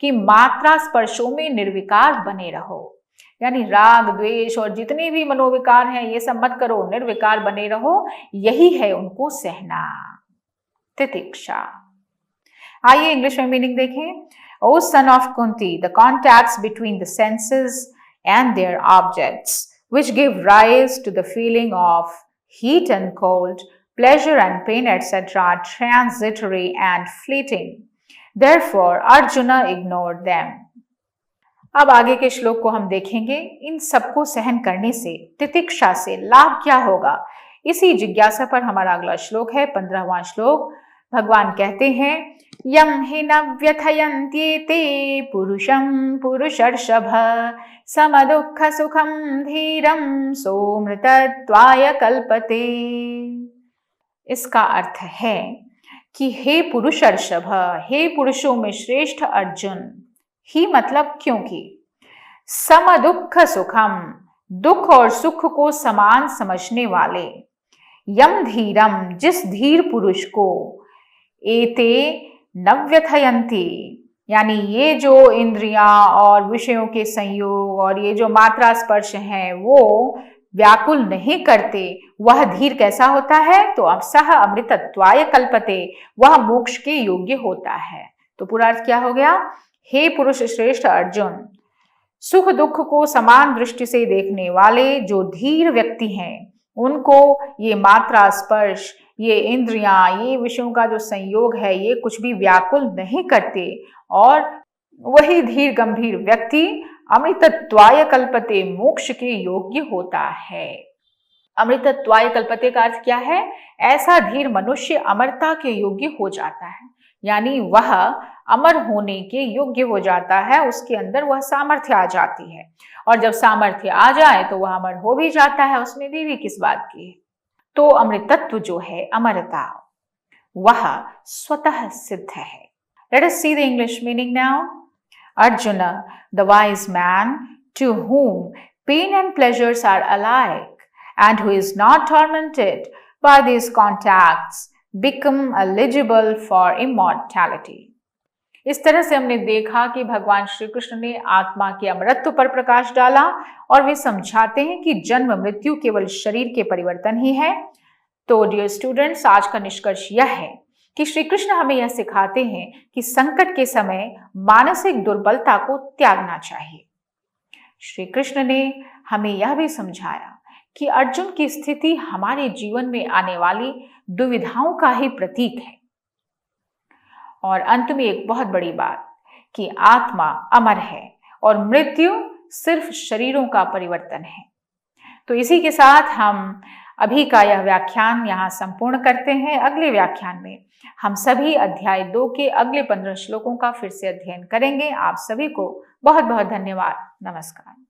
कि मात्रा स्पर्शों में निर्विकार बने रहो, यानी राग, द्वेष और जितने भी मनोविकार हैं ये सब मत करो, निर्विकार बने रहो, यही है उनको सहना, तितिक्षा। आइए इंग्लिश में मीनिंग देखें। O son of Kunti, the contacts between the senses and their objects, which give rise to the feeling of heat and cold, pleasure and pain, etc., are transitory and fleeting. Therefore, Arjuna ignored them. अब आगे के श्लोक को हम देखेंगे। इन सबको सहन करने से, तितिक्षा से लाभ क्या होगा, इसी जिज्ञासा पर हमारा अगला श्लोक है, 15वां श्लोक। भगवान कहते हैं यम हि न व्यथयन्त्येते पुरुषं पुरुषर्षभ समदुःख सुखं धीरं सोऽमृतत्वाय कल्पते। इसका अर्थ है कि हे पुरुषर्षभ, हे पुरुषों में श्रेष्ठ अर्जुन, ही मतलब क्योंकि, सम दुःख सुखम, दुख और सुख को समान समझने वाले, यम धीरम, जिस धीर पुरुष को, एते न व्यथयन्ति, यानी ये जो इंद्रियां और विषयों के संयोग और ये जो मात्रा स्पर्श हैं वो व्याकुल नहीं करते, वह धीर कैसा होता है, तो अब सह अमृतत्वाय कल्पते, वह मोक्ष के योग्य होता है। तो पूरा अर्थ क्या हो गया, हे पुरुष श्रेष्ठ अर्जुन, सुख दुख को समान दृष्टि से देखने वाले जो धीर व्यक्ति हैं, उनको ये मात्रा स्पर्श, ये इंद्रियां, ये विषयों का जो संयोग है, ये कुछ भी व्याकुल नहीं करते, और वही धीर गंभीर व्यक्ति अमृतत्वाय कल्पते, मोक्ष के योग्य होता है। अमृतत्वाय कल्पते का अर्थ क्या है? ऐसा धीर मनुष्य अमरता के योग्य हो जाता है, यानी वह अमर होने के योग्य हो जाता है, उसके अंदर वह सामर्थ्य आ जाती है। और जब सामर्थ्य आ जाए तो वह अमर हो भी जाता है, उसमें देरी किस बात की है। तो अमृतत्व जो है, अमरता, वह स्वतः सिद्ध है। Let us see the English meaning now. Arjuna, the wise man, to whom pain and pleasures are alike, and who is not tormented by these contacts, become eligible for immortality. इस तरह से हमने देखा कि भगवान श्री कृष्ण ने आत्मा के अमरत्व पर प्रकाश डाला और वे समझाते हैं कि जन्म मृत्यु केवल शरीर के परिवर्तन ही है। तो डियर स्टूडेंट्स, आज का निष्कर्ष यह है कि श्री कृष्ण हमें यह सिखाते हैं कि संकट के समय मानसिक दुर्बलता को त्यागना चाहिए। श्री कृष्ण ने हमें यह भी समझाया कि अर्जुन की स्थिति हमारे जीवन में आने वाली दुविधाओं का ही प्रतीक है। और अंत में एक बहुत बड़ी बात कि आत्मा अमर है और मृत्यु सिर्फ शरीरों का परिवर्तन है। तो इसी के साथ हम अभी का यह व्याख्यान यहाँ संपूर्ण करते हैं। अगले व्याख्यान में हम सभी अध्याय 2 के अगले 15 श्लोकों का फिर से अध्ययन करेंगे। आप सभी को बहुत बहुत धन्यवाद। नमस्कार।